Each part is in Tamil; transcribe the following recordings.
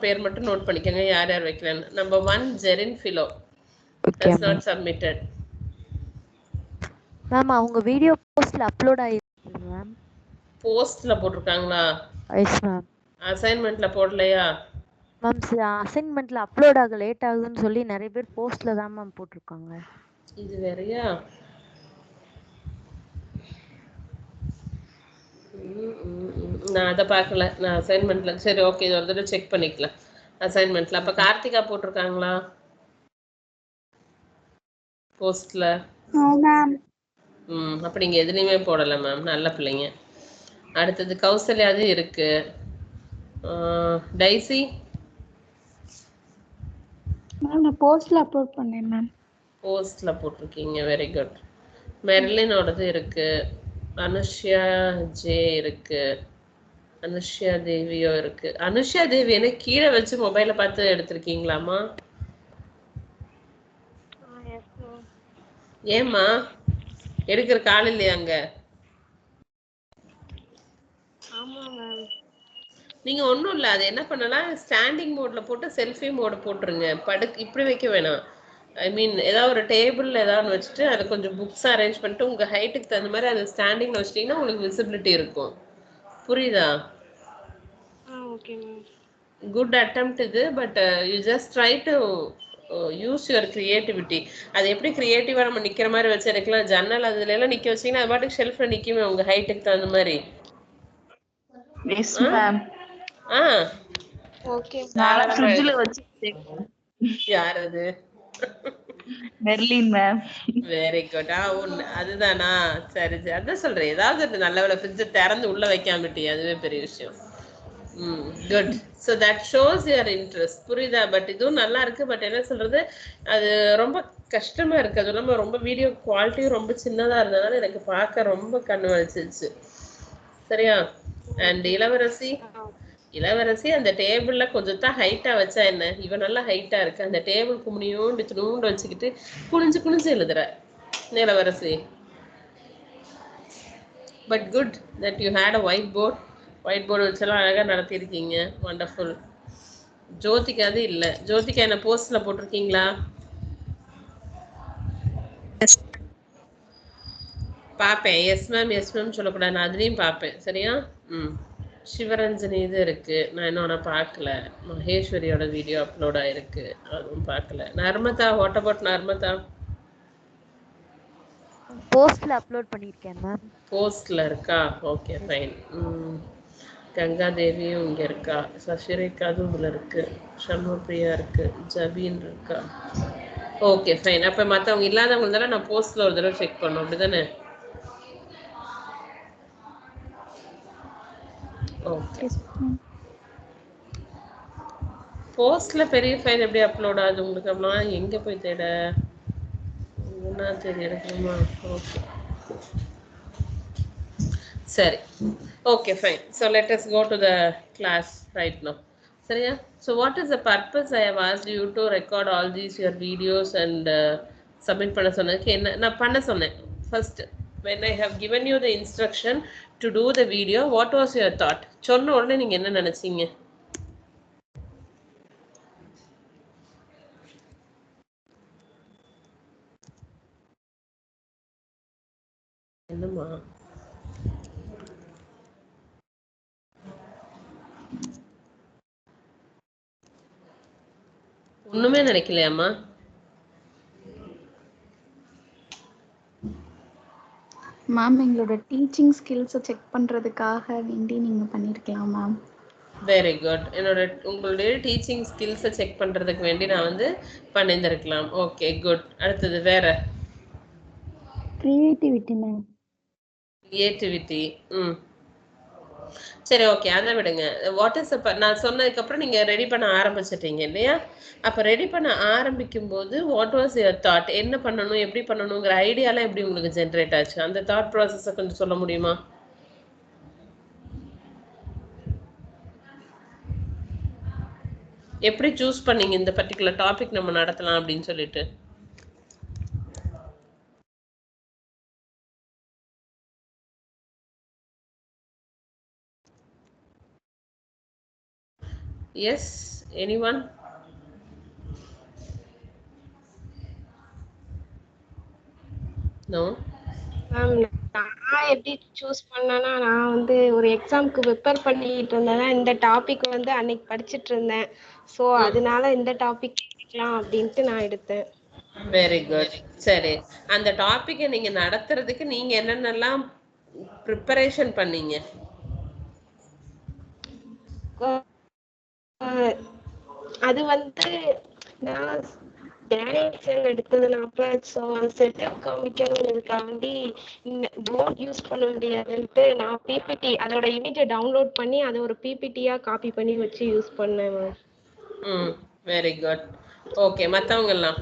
பேர் மட்டும் நோட் பண்ணிக்கோங்க யார் யார் வைக்கலன்னு. Number 1 Jerin Philo has not submitted. Ma'am அவங்க வீடியோ போஸ்ட்ல அப்லோட் ஆயிருக்கு மேம். போஸ்ட்ல போட்டிருக்காங்களா? Yes ma'am. அசைன்மெண்ட்ல போடலையா மேம்? அசைன்மெண்ட்ல அப்லோட் ஆக லேட் ஆகுதுன்னு சொல்லி நிறைய பேர் போஸ்ட்ல தான் மேம் போட்டிருக்காங்க. இது வேறயா? நான் அதை பார்க்கல. நான் அசைன்மெண்ட்ல சரி ஓகே இது ஒரு தடவை செக் பண்ணிக்கலாம் அசைன்மெண்ட்ல. அப்ப கார்த்திகா போட்டிருக்காங்களா போஸ்ட்ல? அப்ப நீங்க எதுலையுமே போடல மேம். நல்ல பிள்ளைங்க. அடுத்தது கௌசல்யாது இருக்கு. டைசி மேம் நான் போஸ்ட்ல அப்லோட் பண்ணேன் மேம். போஸ்ட்ல போட்டிருக்கீங்க. Very good. மெர்லினோடது இருக்கு. அனுஷ்யா ஜே இருக்கு. அனுஷ்யா தேவியோ இருக்கு. அனுஷ்யா தேவி என்ன கீழே வச்சு மொபைல பார்த்து எடுத்திருக்கீங்களாமா? ஏம்மா எடுக்கிற கால் இல்லையா அங்க? நீங்க ஒன்றும் இல்லை, அது என்ன பண்ணலாம், ஸ்டாண்டிங் மோட்ல போட்டு செல்ஃபி மோடு போட்டுருங்க. இப்படி வைக்க வேணாம். ஐ மீன் ஏதாவது ஒரு டேபிள்ல ஏதாவது வச்சுட்டு அதை கொஞ்சம் புக்ஸ் அரேஞ்ச் பண்ணிட்டு உங்க ஹைட்டுக்கு தகுந்த மாதிரி அது ஸ்டாண்டிங்ல வச்சிட்டீங்கன்னா உங்களுக்கு விசிபிலிட்டி இருக்கும். புரியுதா? குட் அட்டெம்ப்ட் இது. But you just try to use your creativity. அது எப்படி கிரியேட்டிவா நம்ம நிக்கிற மாதிரி வச்சு எடுக்கலாம். ஜன்னல் அதுல எல்லாம் நிக்க வச்சீங்கன்னா அது பாட்டுக்கு ஷெல்ஃப்ல நிக்குமே உங்க ஹைட்டுக்கு தகுந்த மாதிரி. Yes ma'am. ஓகே. யார் அது? Merlin ma'am. Very good. அதுதானா? சரி சரி, அதான் சொல்றேன். ஏதாவது நல்ல வேலை ஃப்ரிட்ஜை திறந்து உள்ள வைக்காமட்டி, அதுவே பெரிய விஷயம். Good. So that shows your interest. புரியுதா? பட் இதுவும் நல்லா இருக்கு. பட் என்ன சொல்றது, அது ரொம்ப கஷ்டமா இருக்கு. அது இல்லாமல் ரொம்ப வீடியோ குவாலிட்டியும் ரொம்ப சின்னதா இருந்ததுனால எனக்கு பார்க்க ரொம்ப கண்ணு வலிச்சிருச்சு. சரியா? அண்ட் இளவரசி அந்த டேபிள்ல கொஞ்சம் தான் ஹைட்டா வச்சா என்ன, இவன் நல்லா ஹைட்டா இருக்கு. அந்த டேபிள் குனியோண்டு நூண்டு வச்சுக்கிட்டு குனிஞ்சு குனிஞ்சு எழுதுற இளவரசி. But good that you had a white board வச்செல்லாம் அழகா நடத்திருக்கீங்க. வண்டர்ஃபுல். ஜோதிகா அது இல்லை. ஜோதிகா என்ன போஸ்ட்ல போட்டிருக்கீங்களா? பார்ப்பேன். எஸ் மேம் சொல்லக்கூடாது, நான் அதுலேயும் பார்ப்பேன். சரியா? சிவரஞ்சனி இது இருக்கு. நான் இன்னொன்று பார்க்கல. மகேஸ்வரியோட வீடியோ அப்லோட் ஆயிருக்கு, அதுவும் பார்க்கல. Narmada, what about Narmada? போஸ்ட்ல அப்லோட் பண்ணிருக்கேன் மேம். போஸ்ட்ல இருக்கா? Okay fine. கங்கா தேவியும் இங்க இருக்கா. சசிரேகா அதுவும் இருக்கு. சண்முகப்பிரியா இருக்கு. ஜபீன் இருக்கா. Okay fine. அப்ப மற்றவங்க இல்லாதவங்க தானே நான் போஸ்ட்ல ஒரு தடவை செக் பண்ணோம், அப்படிதானே? ஓகே. போஸ்ட்ல பெரிய ஃபைல் எப்படி அப்லோட் ஆகுது உங்களுக்கு? அப்படின்னா எங்க போய் தேட எடுக்கணுமா? ஓகே சரி. Okay fine. So let us go to the class right now. சரியா? So what is the purpose I have asked you to record all these your videos and submit பண்ண சொன்னதுக்கு என்ன நான் பண்ண சொன்னேன்? First when I have given you the instruction to do the video, what was your thought? சொன்ன உடனே நீங்க என்ன நினைச்சீங்க? என்னம்மா ஒண்ணுமே நினைக்கலையாம்மா? மேம் எங்களோட டீச்சிங் ஸ்கில்ஸை செக் பண்றதுக்காக வேண்டி நீங்க பண்ணிருக்கலாம் மேம். Very good. உங்களுடைய டீச்சிங் ஸ்கில்ஸை செக் பண்றதுக்கு வேண்டி நான் வந்து பண்ணியிருந்திருக்கலாம். Okay good. அடுத்தது வேற? Creativity ma'am. கிரியேட்டிவிட்டி. சரி ஓகே, அதை விடுங்க. வாட் இஸ் நான் சொன்னதுக்கப்புறம் நீங்க ரெடி பண்ண ஆரம்பிச்சிட்டீங்க இல்லையா? அப்ப ரெடி பண்ண ஆரம்பிக்கும் போது வாட் வாஸ் யுவர் தாட்? என்ன பண்ணணும், எப்படி பண்ணணுங்கிற ஐடியாலாம் எப்படி உங்களுக்கு ஜென்ரேட் ஆச்சு? அந்த தாட் ப்ராசஸை கொஞ்சம் சொல்ல முடியுமா? எப்படி சூஸ் பண்ணீங்க இந்த பர்டிகுலர் டாபிக் நம்ம நடத்தலாம் அப்படின்னு சொல்லிட்டு? S Anyone? No? மேம் நான் எப்படி சூஸ் பண்ணேன்னா, நான் வந்து ஒரு எக்ஸாம்க்கு ப்ரிப்பேர் பண்ணிட்டு இருந்தேன்னா இந்த டாபிக் வந்து அன்னைக்கு படிச்சுட்டு இருந்தேன். ஸோ அதனால இந்த டாபிக் எடுக்கலாம் அப்படின்ட்டு நான் எடுத்தேன். Very good. சரி, அந்த டாபிக்கை நீங்க நடத்துறதுக்கு நீங்க என்னென்னலாம் ப்ரிப்பரேஷன் பண்ணீங்க? அது வந்து நான் டேரக்ஷன் எடுத்ததுனாப்ப ஸோ செட்டப் காமிக்கணுங்கிறதுக்காண்டி போர்ட் யூஸ் பண்ண முடியாதுன்ட்டு நான் பிபிடி அதோட இமேஜை டவுன்லோட் பண்ணி அதை ஒரு பிபிடியா காப்பி பண்ணி வச்சு யூஸ் பண்ணேன் மேம். Very good. ஓகே, மற்றவங்க எல்லாம்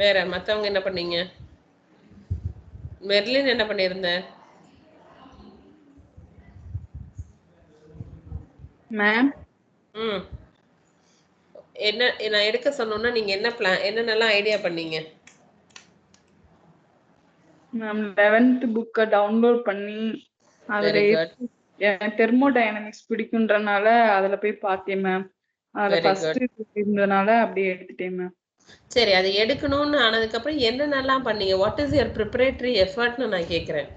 வேற மற்றவங்க என்ன பண்ணீங்க? மெர்லின் என்ன பண்ணியிருந்த? மேம் என்ன நான் எடுக்க சொன்னோன்னா நீங்க என்ன பிளான், என்னென்னலாம் ஐடியா பண்ணீங்க? மேம் 11th புக்கை டவுன்லோட் பண்ணி அதுல தெர்மோடைனமிக்ஸ் பிடிக்குன்றனால அதுல போய் பார்த்தேன் மேம். அதுல ஃபர்ஸ்ட் இருந்ததுனால அப்படியே எடுத்துட்டேன் மேம். சரி, அது எடுக்கணும்னு ஆனதுக்கு அப்புறம் என்னென்னலாம் பண்ணீங்க? வாட் இஸ் யுவர் ப்ரிப்பரேட்டரி எஃபர்ட்னு நான் கேட்குறேன்.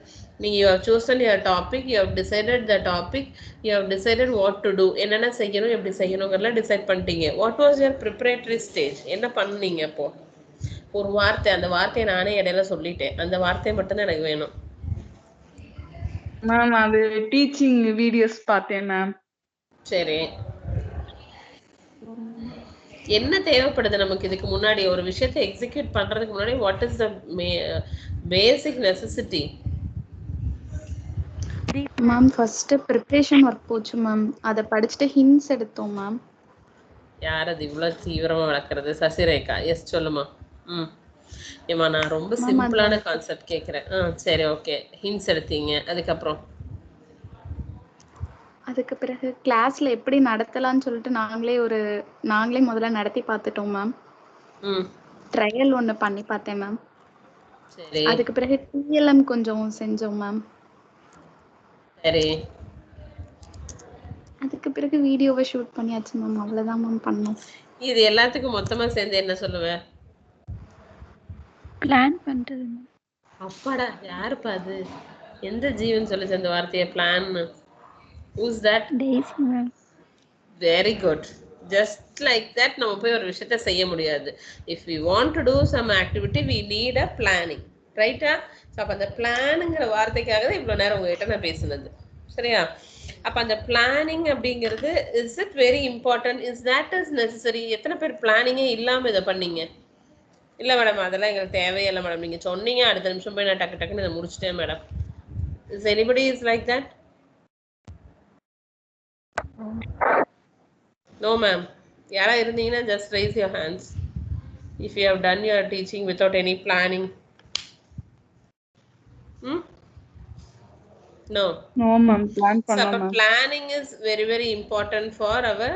நீங்கள் you have chosen your topic, you have decided the topic, you have decided what to do, என்னென்ன செய்யணும் எப்படி செய்யணுங்கிறலாம் டிசைட் பண்ணிட்டீங்க. What was your preparatory stage? என்ன பண்ணீங்க அப்போ? ஒரு வார்த்தை, அந்த வார்த்தையை நானே இடையில சொல்லிட்டேன், அந்த வார்த்தை மட்டும்தான் எனக்கு வேணும். மேம் அது டீச்சிங் வீடியோஸ் பார்த்தேன் மேம். சரி, என்ன தேவைப்படுது நமக்கு இதுக்கு முன்னாடி ஒரு விஷயத்தை எக்ஸிக்யூட் பண்றதுக்கு முன்னாடி? What is the basic necessity? Ma'am first preparation work போச்சு மேம். அதை படிச்சுட்டு ஹிண்ட்ஸ் எடுத்தோம் மேம். யார் அது இவ்வளவு தீவிரமா வளர்க்கறது? சசிரேகா. எஸ், சொல்லுமா. ஏமா, நான் ரொம்ப சிம்பிளான கான்செப்ட் கேட்குறேன். சரி, ஓகே. ஹிண்ட்ஸ் எடுத்தீங்க, அதுக்கப்புறம்? அதுக்கு பிறகு கிளாஸ்ல எப்படி நடத்தலாம்னு சொல்லிட்டு நாங்களே முதல்ல நடத்தி பார்த்துட்டோம் மேம். ட்ரையல் ஒன்று பண்ணி பார்த்தேன் மேம். சரி, அதுக்கு பிறகு டிஎல்எம் கொஞ்சம் செஞ்சோம் மேம். சரி, அதுக்கு பிறகு வீடியோவை ஷூட் பண்ணியாச்சு மேம். அவ்வளவுதான் மேம் பண்ணோம். இது எல்லாத்துக்கும் மொத்தமா சேர்ந்து என்ன சொல்லுவேன்? பிளான் பண்றது. அப்பாடா, யாருப்பா அது? எந்த ஜீவன் சொல்லுச்சு அந்த வார்த்தையை plan? Who's that? Daisy ma'am. Very good. Just like that நம்ம போய் ஒரு விஷயத்தை செய்ய முடியாது. If we want to do some activity, we need a planning. ரைட்டா? ஸோ அப்போ அந்த பிளானுங்கிற வார்த்தைக்காக தான் இவ்வளோ நேரம் உங்ககிட்ட நான் பேசுனது. சரியா? அப்போ அந்த பிளானிங் அப்படிங்கிறது is it very important? Is that is necessary? எத்தனை பேர் பிளானிங்கே இல்லாமல் இதை பண்ணீங்க? இல்லை மேடம், அதெல்லாம் எங்களுக்கு தேவையில்லை மேடம், நீங்கள் சொன்னீங்க அடுத்த நிமிஷம் போய் நான் டக்கு டக்குன்னு இதை முடிச்சிட்டேன் madam. Is anybody is like that? No ma'am. யாரா இருந்தீங்கன்னா just raise your hands if you have done your teaching without any planning. No ma'am, plan பண்ணோம் ma'am. Planning is very very important for our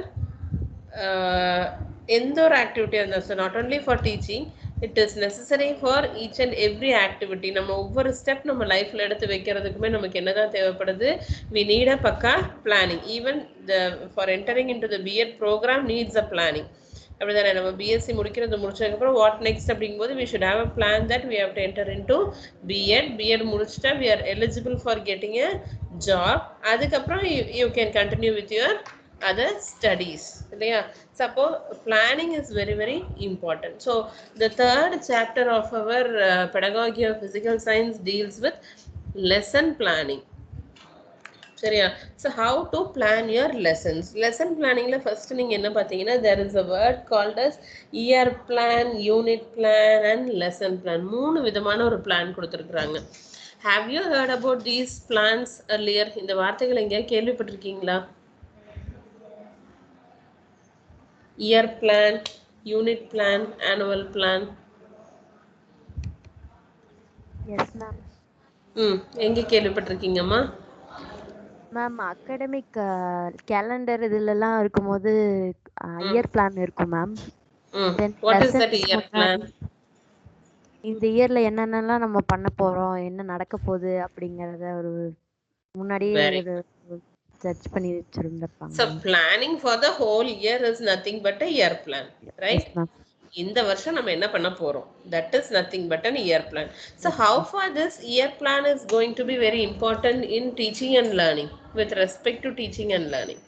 indoor activity, and so not only for teaching, it is necessary for each and every activity. நம்ம ஒவ்வொரு ஸ்டெப் நம்ம லைஃப்ல எடுத்து வைக்கிறதுக்குமே நமக்கு என்னதான் தேவைப்படுது? we need a பக்கா planning. even the for entering into the B.Ed program needs a planning. அப்படிதானே? நம்ம பிஎஸ்சி முடிச்சதுக்கப்புறம் வாட் நெக்ஸ்ட் அப்படிங்கும்போது we should have a plan that we have to enter into B.Ed முடிச்சிட்டா we are eligible for getting a job. அதுக்கப்புறம் you can continue with your other studies. இல்லையா? So planning is very very important. So the third chapter of our pedagogy of physical science deals with lesson planning. சரியா? So how to plan your lessons? Lesson planningல first நீங்க என்ன பார்த்தீங்கன்னா, there is a word called as year plan, unit plan and lesson plan. 3 விதமான ஒரு பிளான் கொடுத்துருக்குறாங்க. Have you heard about these plans earlier? இந்த வார்த்தைகளை எங்கேயாவது கேள்விப்பட்டிருக்கீங்களா? Year plan, unit plan, annual plan. Yes ma'am. எங்க கேள்விப்பட்டிருக்கீங்கம்மா? மேம் அகாடமிக் கேலண்டர் இதுலலாம் இருக்கும்போது இயர் பிளான் இருக்கும் ma'am. What is that year plan? இந்த இயர்ல என்னென்னலாம் நம்ம பண்ண போறோம், என்ன நடக்க போகுது அப்படிங்கறத ஒரு முன்னாடியே ஜட்ஜ் பண்ணி வச்சிருந்திருப்பாங்க. So planning for the whole year is nothing but a year plan, right? Yes, ma'am. இந்த வருஷம் நம்ம என்ன பண்ண போறோம், that is nothing but an year plan. So how far this year plan is going to be very important in teaching and learning, with respect to teaching and learning?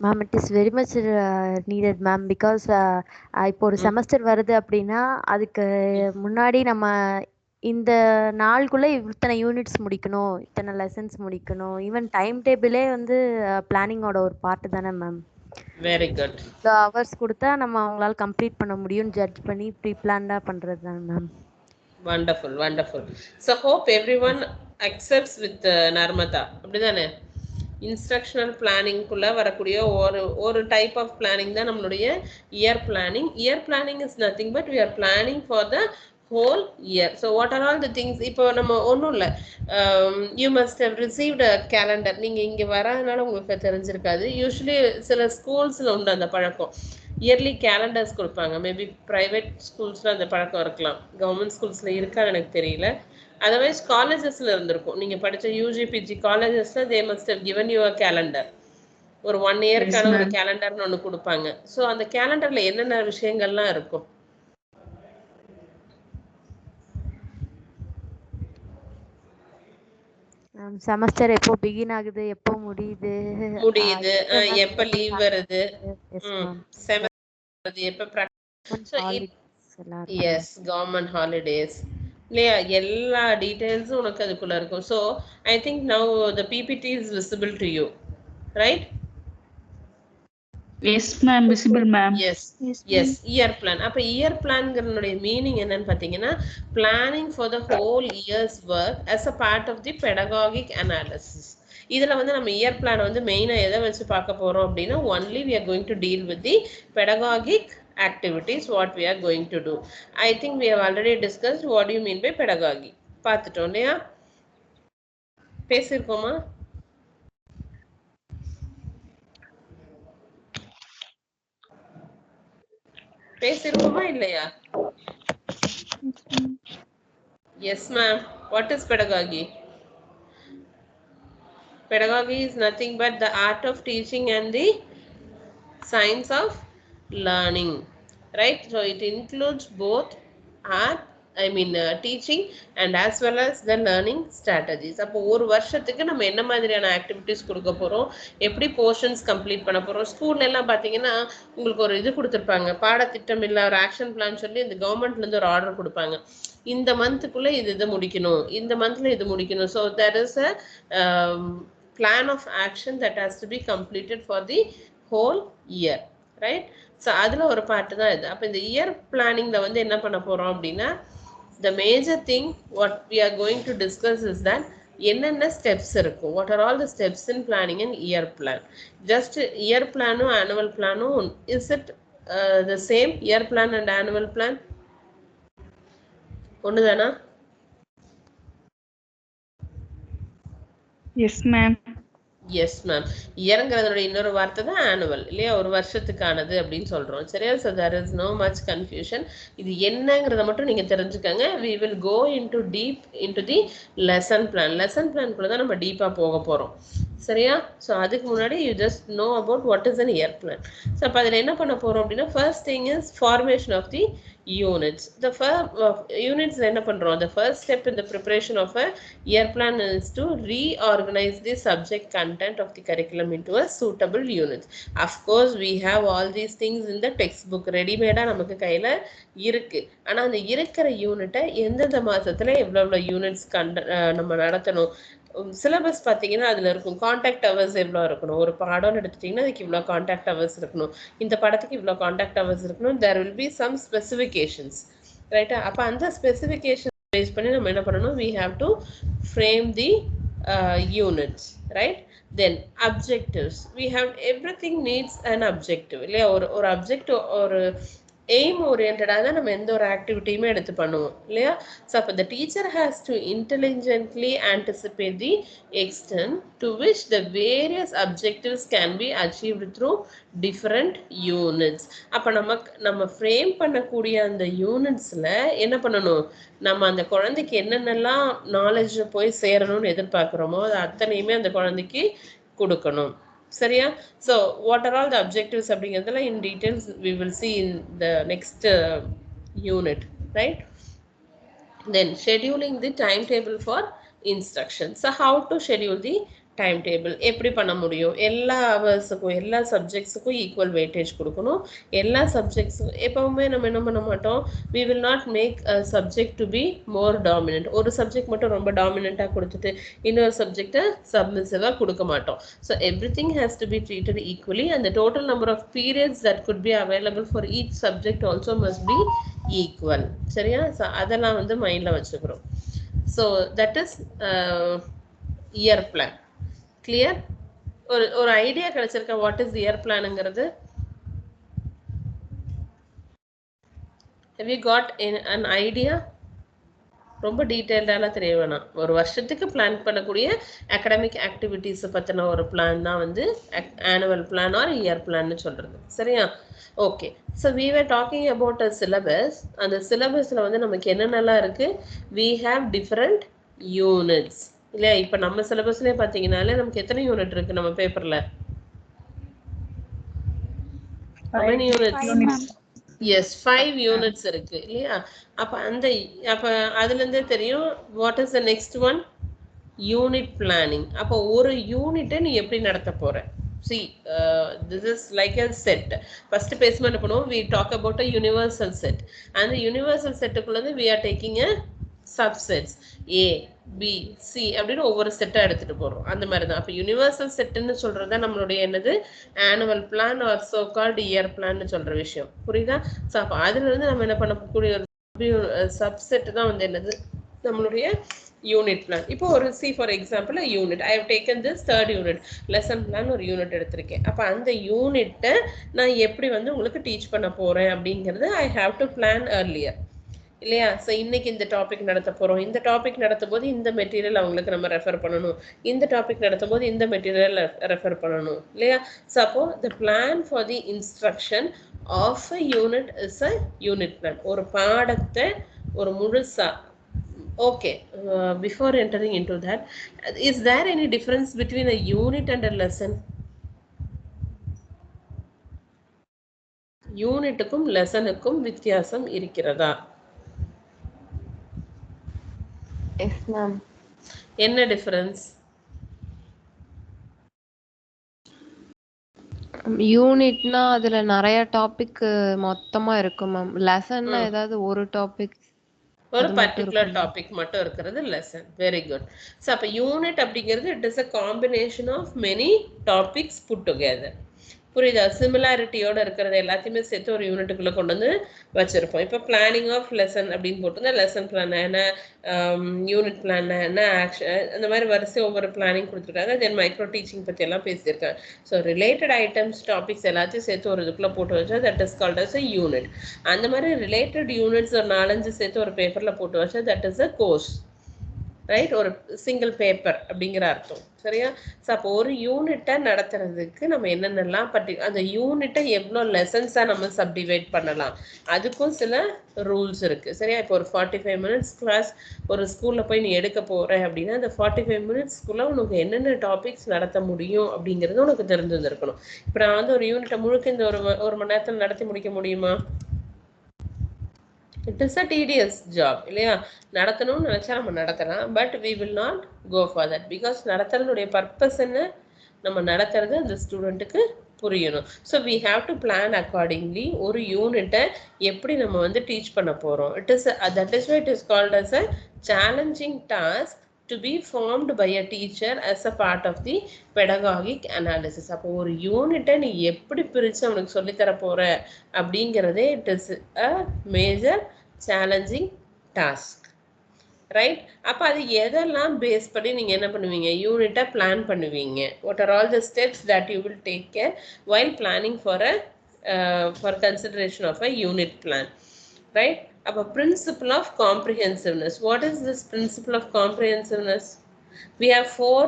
Ma'am, it is very much needed, ma'am, because இப்போ ஒரு செமஸ்டர் வருது அப்படின்னா அதுக்கு முன்னாடி நம்ம இந்த நாளுக்குள்ள இத்தனை யூனிட்ஸ் முடிக்கணும், இத்தனை லெசன்ஸ் முடிக்கணும், ஈவன் டைம் டேபிளே வந்து பிளானிங்கோட ஒரு பார்ட் தானே மேம். Very good. இந்த ஹவர்ஸ் கொடுத்தா நம்ம அவங்களால கம்ப்ளீட் பண்ண முடியும் ஜட்ஜ் பண்ணி ப்ரீ பிளான்டா பண்றது தானே மேம். Wonderful, wonderful. So hope everyone accepts with Narmata. அப்படிதானே? இன்ஸ்ட்ரக்ஷனல் பிளானிங்குள்ள வரக்கூடிய ஒரு டைப் ஆஃப் பிளானிங் தான் நம்மளுடைய year planning. Year planning is nothing but we are planning for the whole year. So what are all the things? இப்போ நம்ம ஒன்றும் இல்லை, you must have received a calendar. நீங்கள் இங்கே வரதுனால உங்களுக்கு தெரிஞ்சிருக்காது. யூஸ்வலி சில ஸ்கூல்ஸில் உண்டு அந்த பழக்கம், இயர்லி கேலண்டர்ஸ் கொடுப்பாங்க. மேபி ப்ரைவேட் ஸ்கூல்ஸில் அந்த பழக்கம் இருக்கலாம், கவர்மெண்ட் ஸ்கூல்ஸில் இருக்கான்னு எனக்கு தெரியல. அதர்வைஸ் காலேஜஸ்ல இருந்திருக்கும். நீங்க படிச்ச யூஜி பிஜி காலேஜஸ்ல they must have given you a calendar. ஒரு 1 இயர்க்கான ஒரு கேலண்டர்னு ஒன்று கொடுப்பாங்க. ஸோ அந்த கேலண்டர்ல என்னென்ன விஷயங்கள்லாம் இருக்கும்? செமஸ்டர் எப்போ பிகின் ஆகுது, எப்போ முடியுது, எப்ப லீவ் வருது, செமஸ்டர் எப்ப, எஸ் கவர்மெண்ட் ஹாலிடேஸ் இல்லையா, எல்லா டீடைல்ஸும் உனக்கு அதுக்குள்ள இருக்கும். So I think now the PPT is visible to you, right? Yes ma'am, visible ma'am. Yes, year plan. அப்ப year planங்கறதுடைய மீனிங் என்னன்னு பாத்தீங்கன்னா, planning for the whole year's work as a part of the pedagogic analysis. இதுல வந்து நம்ம இயர் பிளான் வந்து மெயினா எதை வச்சு பார்க்க போறோம் அப்படின்னா, only we are going to deal with the pedagogic activities what we are going to do. I think we have already discussed what do you mean by pedagogy. பார்த்துட்டோம் இல்லையா? பேசிருக்கோமா? பேசிருக்கோமா இல்லையா? Yes ma'am. What is pedagogy? Pedagogy is nothing but the art of teaching and the science of learning, right? So it includes both art, teaching and as well as the learning strategies. அப்போ ஒரு வருஷத்துக்கு நம்ம என்ன மாதிரியான ஆக்டிவிட்டிஸ் கொடுக்க போறோம், எப்படி போர்ஷன்ஸ் கம்ப்ளீட் பண்ண போறோம். ஸ்கூல்ல எல்லாம் பாத்தீங்கன்னா உங்களுக்கு ஒரு இது கொடுத்துருப்பாங்க, பாடத்திட்டம் இல்ல ஒரு ஆக்ஷன் பிளான் சொல்லி இந்த கவர்மெண்ட்ல இருந்து ஒரு ஆர்டர் கொடுப்பாங்க, இந்த மந்த்துக்குள்ள இது முடிக்கணும், இந்த மந்த்ல இது முடிக்கணும். So there is a plan of action that has to be completed for the whole year, right? So அதுல ஒரு பார்ட் தான் இது. அப்போ இந்த இயர் பிளானிங்ல வந்து என்ன பண்ண போறோம் அப்படின்னா, the major thing what we are going to discuss is that என்னென்ன ஸ்டெப்ஸ் இருக்கும், what are all the steps in planning an year plan. Just year plan annual plan, is it the same? Year plan and annual plan ஒண்ணுதானா? Yes ma'am. Yes ma'am. இயர்ங்கிறதோட இன்னொரு வார்த்தை தான் ஆனுவல் இல்லையா, ஒரு வருஷத்துக்கானது அப்படின்னு சொல்றோம், சரியா? So there is no much confusion. இது என்னங்கிறத மட்டும் நீங்க தெரிஞ்சுக்கங்க. We will go into deep into the lesson plan. Lesson பிளான்குள்ள தான் நம்ம டீப்பா போக போறோம், சரியா? ஸோ அதுக்கு முன்னாடி you just know about what is an year plan. So அப்போ அதில் என்ன பண்ண போறோம் அப்படின்னா, first thing is formation of the units. The units என்ன பண்றோம், the first step in the preparation of a year plan is to reorganize the subject content of the curriculum into a suitable units. Of course we have all these things in the textbook ready made நமக்கு கையில இருக்கு. ஆனா அந்த இருக்கிற யூனிட்டை எந்தெந்த மாசத்துல எவ்வளவு யூனிட்ஸ் நம்ம நடத்தணும். சிலபஸ் பார்த்தீங்கன்னா அதில் இருக்கும் காண்டாக்ட் ஹவர்ஸ் எவ்வளோ இருக்கணும், ஒரு பாடம்னு எடுத்துட்டிங்கன்னா அதுக்கு இவ்வளோ காண்டாக்ட் ஹவர்ஸ் இருக்கணும், இந்த படத்துக்கு இவ்வளோ காண்டாக்ட் ஹவர்ஸ் இருக்கணும். There will be some specifications, ரைட்டா? அப்போ அந்த ஸ்பெசிஃபிகேஷன் பேஸ் பண்ணி நம்ம என்ன பண்ணணும், we have to frame the units, right? Then objectives, we have everything needs an objective இல்லையா? ஒரு objective ஒரு எய்ம் ஓரியன்டாக தான் நம்ம எந்த ஒரு ஆக்டிவிட்டியுமே எடுத்து பண்ணுவோம் இல்லையா? ஸோ அப்போ the teacher has to intelligently anticipate the extent to which the various objectives can be achieved through different units. அப்போ நம்ம ஃப்ரேம் பண்ணக்கூடிய அந்த யூனிட்ஸில் என்ன பண்ணணும், நம்ம அந்த குழந்தைக்கு என்னென்னலாம் நாலேஜ் போய் சேரணும்னு எதிர்பார்க்குறோமோ அது அத்தனையுமே அந்த குழந்தைக்கு கொடுக்கணும். சரியா? So what are all the objectives அப்படிங்கிறதுல in details we will see in the next unit, right? Then scheduling the timetable for instruction. So how to schedule the timetable? எப்படி பண்ண முடியும்? எல்லா ஹவர்ஸுக்கும் எல்லா சப்ஜெக்ட்ஸுக்கும் ஈக்குவல் வெயிட்டேஜ் கொடுக்கணும். எல்லா சப்ஜெக்ட்ஸுக்கும் எப்பவுமே நம்ம என்ன பண்ண மாட்டோம், we will not make a subject to be more dominant. ஒரு சப்ஜெக்ட் மட்டும் ரொம்ப டாமினண்ட்டாக கொடுத்துட்டு இன்னொரு சப்ஜெக்டை சப்மிசிவாக கொடுக்க மாட்டோம். So everything has to be treated equally and the total number of periods that could be available for each subject also must be equal. சரியா? ஸோ அதெல்லாம் வந்து மைண்டில் வச்சுக்கிறோம். So that is year plan. Clear? ஒரு ஐடியா கிடைச்சிருக்கா வாட் இஸ் இயர் பிளானுங்கிறது? Have you got an idea? ரொம்ப டீட்டெயில்டாலாம் தெரிய வேணாம். ஒரு வருஷத்துக்கு பிளான் பண்ணக்கூடிய அகடமிக் ஆக்டிவிட்டீஸை பற்றின ஒரு பிளான் தான் வந்து ஆனுவல் பிளான் ஆர் இயர் பிளான்னு சொல்கிறது. சரியா? Okay. So we were talking about a syllabus. அந்த சிலபஸில் வந்து நமக்கு என்னென்னலாம் இருக்குது, we have different units இல்லையா? இப்போ நம்ம சிலபஸ்லேயே பார்த்தீங்கன்னாலே நமக்கு எத்தனை யூனிட் இருக்குது நம்ம பேப்பரில்? How many units? Yes, 5 units இருக்கு இல்லையா? அப்ப அதுல இருந்தே தெரியும் what is the next one, unit planning. அப்போ ஒரு யூனிட்டை நீ எப்படி நடத்த போற? See, this is like a set. First பேசும்போது என்ன பண்ணுவோம், we talk about a universal set. And the universal setக்குள்ள we are taking a subsets A, B, C அப்படின்னு ஒவ்வொரு செட்டை எடுத்துட்டு போறோம். அந்த மாதிரி தான். அப்போ யூனிவர்சல் செட்டுன்னு சொல்றது நம்மளுடைய என்னது, annual plan or so called year பிளான்னு சொல்ற விஷயம். புரியுதா? ஸோ அப்போ அதுல இருந்து நம்ம என்ன பண்ணக்கூடிய ஒரு சப்செட் தான் வந்து என்னது, நம்மளுடைய யூனிட் பிளான். இப்போ ஒரு for example unit I have taken this 3rd unit lesson plan ஒரு யூனிட் எடுத்திருக்கேன். அப்போ அந்த யூனிட்டை நான் எப்படி வந்து உங்களுக்கு டீச் பண்ண போறேன் அப்படிங்கிறது ஐ ஹாவ் டு பிளான் earlier இல்லையா? ஸோ இன்னைக்கு இந்த டாபிக் நடத்த போகிறோம், இந்த டாபிக் நடத்தும் போது இந்த மெட்டீரியல் அவங்களுக்கு நம்ம ரெஃபர் பண்ணணும், இந்த டாபிக் நடத்தும் போது இந்த மெட்டீரியல் ரெஃபர் பண்ணணும் இல்லையா? ஸோ அப்போ the plan for the instruction of a unit is a unit plan. ஒரு பாடத்தை ஒரு முழுசா. Okay, before entering into that, is there any difference between a unit and a lesson? யூனிட்டுக்கும் லெசனுக்கும் வித்தியாசம் இருக்கிறதா? Yes ma'am. என்ன டிஃபரன்ஸ்? யூனிட்னா அதுல நிறைய டாபிக் மொத்தமா இருக்கும் மேம். லெசன்னா ஏதாவது ஒரு டாபிக், ஒரு பர்டிகுலர் டாபிக் மட்டும் இருக்கிறது லெசன். Very good. ஸோ அப்போ யூனிட் அப்படிங்கிறது it is a combination of many topics put together. புரியுதா? சிமிலாரிட்டியோட இருக்கிறது எல்லாத்தையுமே சேர்த்து ஒரு யூனிட்டுக்குள்ள கொண்டு வந்து வச்சிருப்போம். இப்போ பிளானிங் ஆஃப் லெசன் அப்படின்னு போட்டுருந்தா லெசன் பிளான் என்ன, யூனிட் பிளான் என்ன, ஆக்ஷன், அந்த மாதிரி வரிசை ஒவ்வொரு பிளானிங் கொடுத்துருக்காங்க. தென் மைக்ரோ டீச்சிங் பற்றி எல்லாம் பேசியிருக்காங்க. ஸோ ரிலேட்டட் ஐட்டம்ஸ் டாபிக்ஸ் எல்லாத்தையும் சேர்த்து ஒரு இதுக்குள்ள போட்டு வச்சா that is called as a unit. அந்த மாதிரி ரிலேட்டட் யூனிட்ஸ் ஒரு 4-5 சேர்த்து ஒரு பேப்பர்ல போட்டு வச்சா that is a course. Right? ஒரு சிங்கிள் பேப்பர் அப்படிங்கிற அர்த்தம். சரியா? ஸோ அப்போ ஒரு யூனிட்டை நடத்துறதுக்கு நம்ம என்னென்னலாம் அந்த யூனிட்டை எவ்வளோ லெசன்ஸாக நம்ம சப்டிவைட் பண்ணலாம், அதுக்கும் சில ரூல்ஸ் இருக்குது. சரியா? இப்போ ஒரு 45 மினிட்ஸ் கிளாஸ் ஒரு ஸ்கூலில் போய் நீ எடுக்க போகிற அப்படின்னா அந்த 45 மினிட்ஸ்க்குள்ளே உனக்கு என்னென்ன டாபிக்ஸ் நடத்த முடியும் அப்படிங்கிறது உனக்கு தெரிஞ்சிருந்துருக்கணும். இப்போ நான் வந்து ஒரு யூனிட்டை முழுக்க இந்த ஒரு மணி நேரத்தில் நடத்தி முடிக்க முடியுமா? It is a tedious job இல்லையா? நடத்தணும்னு நினச்சா நம்ம நடத்தலாம், but we will not go for that because நடத்துறதுடைய பர்பஸ் என்ன, நம்ம நடத்துறது அந்த ஸ்டூடெண்ட்டுக்கு புரியணும். So we have to plan accordingly. ஒரு யூனிட்டை எப்படி நம்ம வந்து டீச் பண்ண போகிறோம், that is why it is called as a challenging task to be formed by a teacher as a part of the pedagogic analysis. அப்போ ஒரு யூனிட்டை நீ எப்படி பிரித்து அவனுக்கு சொல்லித்தர போகிற அப்படிங்கிறதே it is a major challenging task. Right? அப்போ அது எதெல்லாம் பேஸ் பண்ணி நீங்கள் என்ன பண்ணுவீங்க, யூனிட்டை பிளான் பண்ணுவீங்க. What are all the steps that you will take care while planning for a for consideration of a unit plan, right? About principle of comprehensiveness. What is this principle of comprehensiveness? We have 4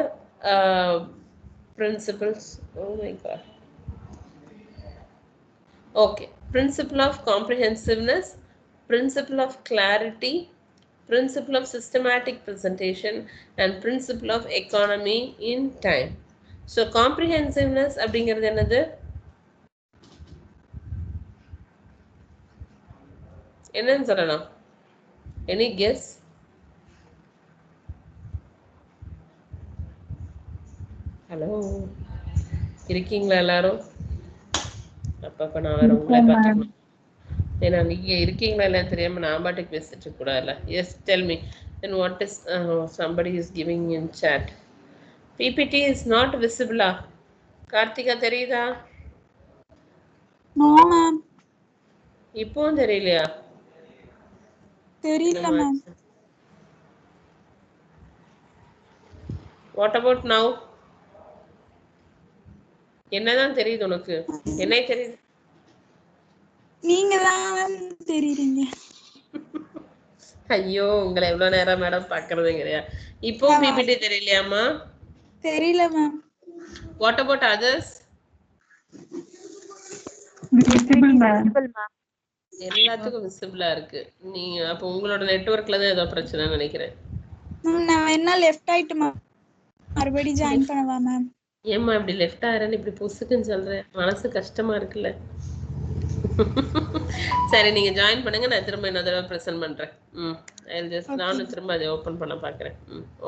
principles. Oh my god. Okay, principle of comprehensiveness, principle of clarity, principle of systematic presentation, and principle of economy in time. So comprehensiveness அப்படிங்கிறது என்னது? என்னன்னு சொல்லலாம்? Any guess? ஹலோ, இருக்கீங்களா எல்லாரும்? அப்ப நான் வேற உங்களை பார்த்துக்கணும். ஏன்னா நீங்க இருக்கீங்களா இல்லைன்னு தெரியாம நான் பாட்டுக்கு பேசிட்டு இருக்க கூடாதுல்ல. Yes, tell me. Then what is somebody is giving in chat. PPT is not visible. Karthika தெரியுதா? No ma'am. இப்போவும் தெரியலையா? தெரியல மேம். What about now? என்னதான் தெரியுது உனக்கு? என்ன தெரியுது? நீங்க தான் தெரியுறீங்க. ஐயோ, உங்களை எவ்வளவு நேரம் மேடம் பாக்குறது கிடையாது. இப்போ பிபிடி தெரியலையாமா? தெரியல ma'am. What about others? Visible ma'am. எல்லாத்துக்கும் விசிபிளா இருக்கு. நீ அப்ப உங்களோட நெட்வொர்க்ல தான் ஏதோ பிரச்சனைன்னு நினைக்கிறேன். நான் என்ன லெஃப்ட் ஆயிட்டு மறுபடியும் ஜாயின் பண்ணவா மேம்? ஏம்மா இப்படி லெஃப்ட் ஆறேன்னு இப்படி புசுக்குன்னு சொல்றேன், மனசு கஷ்டமா இருக்குல்ல. சரி, நீங்க ஜாயின் பண்ணுங்க, நான் திரும்ப இன்னொரு தடவை பிரசன்ட் பண்றேன். I'll just நானும் திரும்ப அதை ஓபன் பண்ண பாக்குறேன்.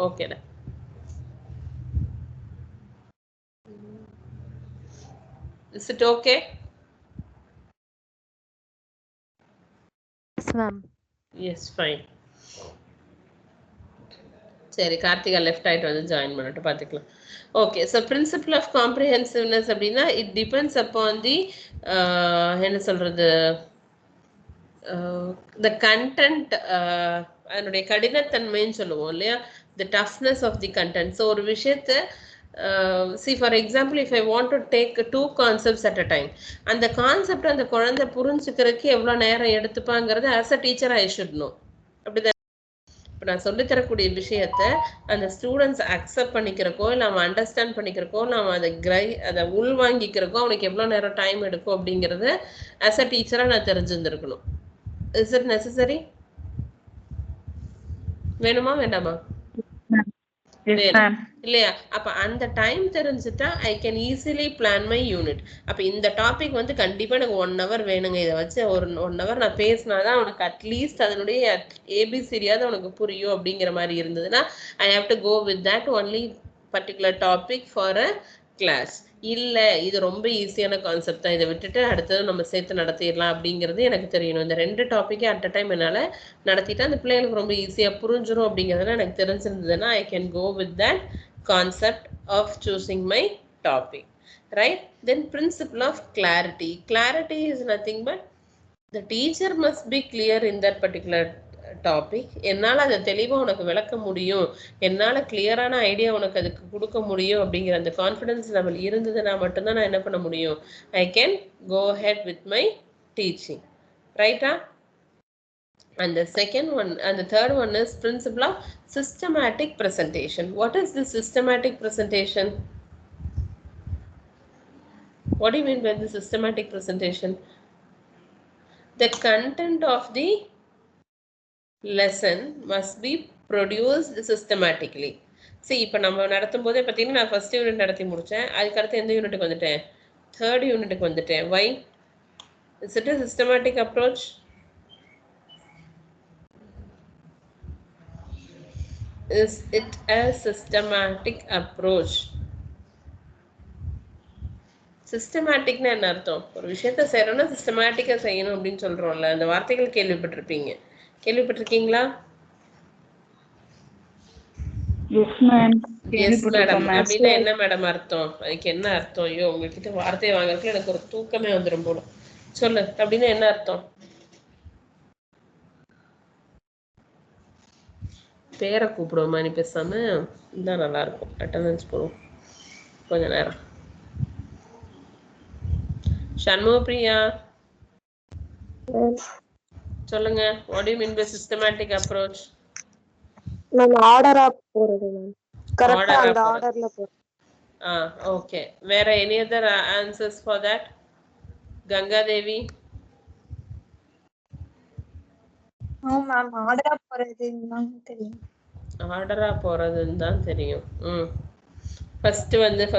ஓகேடா. Is it okay? Yes ma'am. Yes, fine. சரி, கார்த்திகா லெஃப்ட் ஆயிட்டு வந்து ஜாயின் பண்ணிட்டு பார்த்துக்கலாம். ஓகே, ஸோ பிரின்சிபிள் ஆஃப் காம்ப்ரிஹென்சிவ்னஸ் அப்படின்னா இட் டிபெண்ட்ஸ் அப்பான் தி என்ன சொல்றது, த கண்டென்ட், அதனுடைய கடினத்தன்மைன்னு சொல்லுவோம் இல்லையா, the toughness of the content. So ஒரு விஷயத்தை see for example, if I want to take 2 concepts at a time, அந்த கான்செப்ட் அந்த குழந்தை புரிஞ்சுக்கிறதுக்கு எவ்வளோ நேரம் எடுத்துப்பாங்கிறது as a teacher I should know. அப்படிதான் இப்போ நான் சொல்லித்தரக்கூடிய விஷயத்த அந்த ஸ்டூடெண்ட்ஸ் அக்செப்ட் பண்ணிக்கிறக்கோ, இல்லை அவன் அண்டர்ஸ்டாண்ட் பண்ணிக்கிறக்கோ, நம்ம அதை உள்வாங்கிக்கிறக்கோ அவனுக்கு எவ்வளோ நேரம் டைம் எடுக்கும் அப்படிங்கிறத as a டீச்சராக நான் தெரிஞ்சிருந்துருக்கணும். Is it necessary? வேணுமா வேண்டாமா? இல்லையா? அப்ப அந்த டைம் தெரிஞ்சுட்டா I can easily plan my unit. அப்ப இந்த டாபிக் வந்து கண்டிப்பா எனக்கு 1 hour வேணுங்க, இதை வச்சு ஒரு 1 hour நான் பேசினாதான் அவனுக்கு அட்லீஸ்ட் அதனுடைய ஏபிசிடியாவது அவனுக்கு புரியும் அப்படிங்கிற மாதிரி இருந்ததுன்னா I have to go with that only particular topic for a class. இல்லை, இது ரொம்ப ஈஸியான கான்செப்ட் தான், இதை விட்டுட்டு அடுத்தது நம்ம சேர்த்து நடத்திடலாம் அப்படிங்கிறது எனக்கு தெரியணும். இந்த 2 டாப்பிக்கே அட் அ டைம் என்னால் நடத்திட்டு அந்த பிள்ளைங்களுக்கு ரொம்ப ஈஸியாக புரிஞ்சிடும் அப்படிங்கிறதுலாம் எனக்கு தெரிஞ்சிருந்ததுன்னா I can go with that concept of choosing my topic, right? Then principle of clarity. Clarity is nothing but the teacher must be clear in that particular topic. என்னால் அதை தெளிவாக உனக்கு விளக்க முடியும், என்னால் கிளியரான ஐடியா உனக்கு அதுக்கு கொடுக்க முடியும் அப்படிங்கிற அந்த கான்ஃபிடன்ஸ் லெவல் இருந்ததுன்னா மட்டும்தான் நான் என்ன பண்ண முடியும், I can go ahead with my teaching, ரைட்டா? And the second one and the third one is principle of systematic presentation. What is the systematic presentation? What do you mean by the systematic presentation? The content of the lesson must be produced systematically. See, இப்போ நம்ம நடத்தும் போதே பார்த்தீங்கன்னா நான் ஃபர்ஸ்ட் யூனிட் நடத்தி முடித்தேன், அதுக்கடுத்து எந்த யூனிட்டுக்கு வந்துட்டேன், 3rd யூனிட்டுக்கு வந்துட்டேன். Why? Is it a systematic approach? Is it a systematic approach? சிஸ்டமேட்டிக்னா என்ன அர்த்தம்? ஒரு விஷயத்த செய்யறோம்னா சிஸ்டமேட்டிக்காக செய்யணும் அப்படின்னு சொல்றோம்ல, அந்த வார்த்தைகள் கேள்விப்பட்டிருப்பீங்க, கேள்விப்பட்டிருக்கீங்களா? S ma'am. Yes madam. அப்படின்னா என்ன மேடம் அர்த்தம்? அதுக்கு என்ன அர்த்தம்? ஐயோ, உங்ககிட்ட வார்த்தையை வாங்குறதுக்கு எனக்கு ஒரு தூக்கமே வந்துடும் போல. சொல்லு, அப்படின்னா என்ன அர்த்தம்? பேரை கூப்பிடுவோமா நீ பேசாம? இதுதான் நல்லா இருக்கும், அட்டண்டன்ஸ் போடுவோம் கொஞ்ச நேரம். சண்முகப்பிரியா சொல்லுங்க. what do you mean by systematic approach? நான் ஆர்டரா போறது மேம். கரெக்ட்டா Order அந்த ஆ ஆர்டர்ல போறது. okay. வேற any other answers for that? Ganga Devi? Ma'am ஆர்டரா போறதுன்னு தான் தெரியும். ஆர்டரா போறதுன்னு தான் தெரியும். ஃபர்ஸ்ட்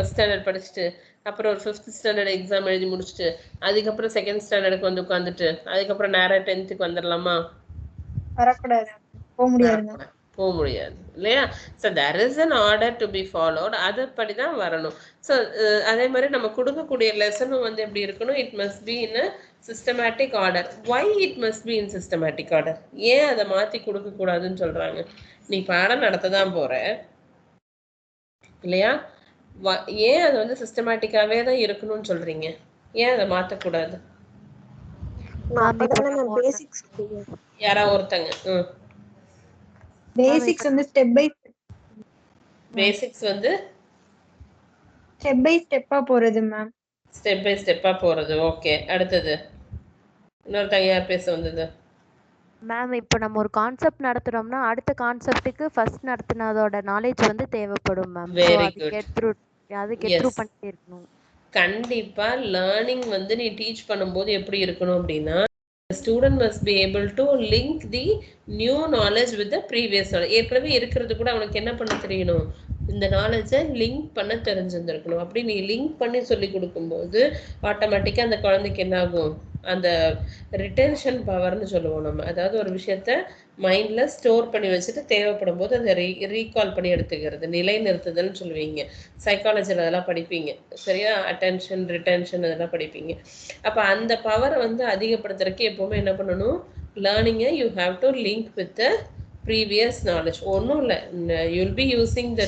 ஸ்டாண்டர்ட் படிச்சுட்டு அப்புறம் ஒரு 5th ஸ்டாண்டர்ட் எக்ஸாம் எழுதி முடிச்சுட்டு அதுக்கப்புறம் 2nd ஸ்டாண்டர்டுக்கு வந்து உட்காந்துட்டு அதுக்கப்புறம் நேரா 10th வந்துடலாமா? வரக்கூடாது, போக முடியாதுங்க. போக முடியாது இல்லையா? So there is an order to be followed. அதுபடி தான் வரணும். ஸோ அதே மாதிரி நம்ம கொடுக்கக்கூடிய லெசனும் எப்படி இருக்கணும்? It must be in a systematic order. Why it must be in systematic order? ஏன் அதை மாற்றி கொடுக்கக்கூடாதுன்னு சொல்கிறாங்க? நீ பாடம் நடத்த தான் போற இல்லையா? ஏன் அது சிஸ்டமேட்டிக்காவே தான் இருக்கணும்னு சொல்றீங்க? ஏன் அதை மாற்றக்கூடாது? யாரா ஒருத்தங்க basics step by basics step by ஸ்டெப்பா போறது மேம். ஸ்டெப் பை ஸ்டெப்பா போறது. ஓகே, அடுத்தது இன்னொருத்தங்க யார் பேச வந்தது? மேம் இப்போ நம்ம ஒரு கான்செப்ட் நடத்துறோம்னா அடுத்த கான்செப்ட்டுக்கு ஃபர்ஸ்ட் நடத்துனதோட நாலேஜ் தேவைப்படும் மேம். Very good. அது கெட் த்ரூ பண்ணிட்டே இருக்கணும். கண்டிப்பா லேர்னிங் நீ டீச் பண்ணும்போது எப்படி இருக்கணும் அப்படின்னா student must be able to link the new knowledge with the previous knowledge. ஏற்கனவே இருக்கிறது கூட அவனுக்கு என்ன பண்ண தெரியணும்? இந்த நாலேஜை லிங்க் பண்ண தெரிஞ்சிருந்திருக்கணும். அப்படி நீ லிங்க் பண்ணி சொல்லி கொடுக்கும்போது ஆட்டோமேட்டிக்காக அந்த குழந்தைக்கு என்ன ஆகும்? அந்த ரிட்டென்ஷன் பவர்னு சொல்லுவோம் நம்ம. அதாவது ஒரு விஷயத்த மைண்ட்ல ஸ்டோர் பண்ணி வச்சுட்டு தேவைப்படும் போது அதை ரீகால் பண்ணி எடுத்துக்கிறது, நிலை நிறுத்துதல்னு சொல்லுவீங்க. சைக்காலஜியில் அதெல்லாம் படிப்பீங்க சரியா? அட்டென்ஷன், ரிட்டென்ஷன் அதெல்லாம் படிப்பீங்க. அப்போ அந்த பவரை அதிகப்படுத்துறதுக்கு எப்பவுமே என்ன பண்ணணும்? லேர்னிங்கை you have to link with the previous knowledge. ஒன்றும் இல்லை, you'll be using the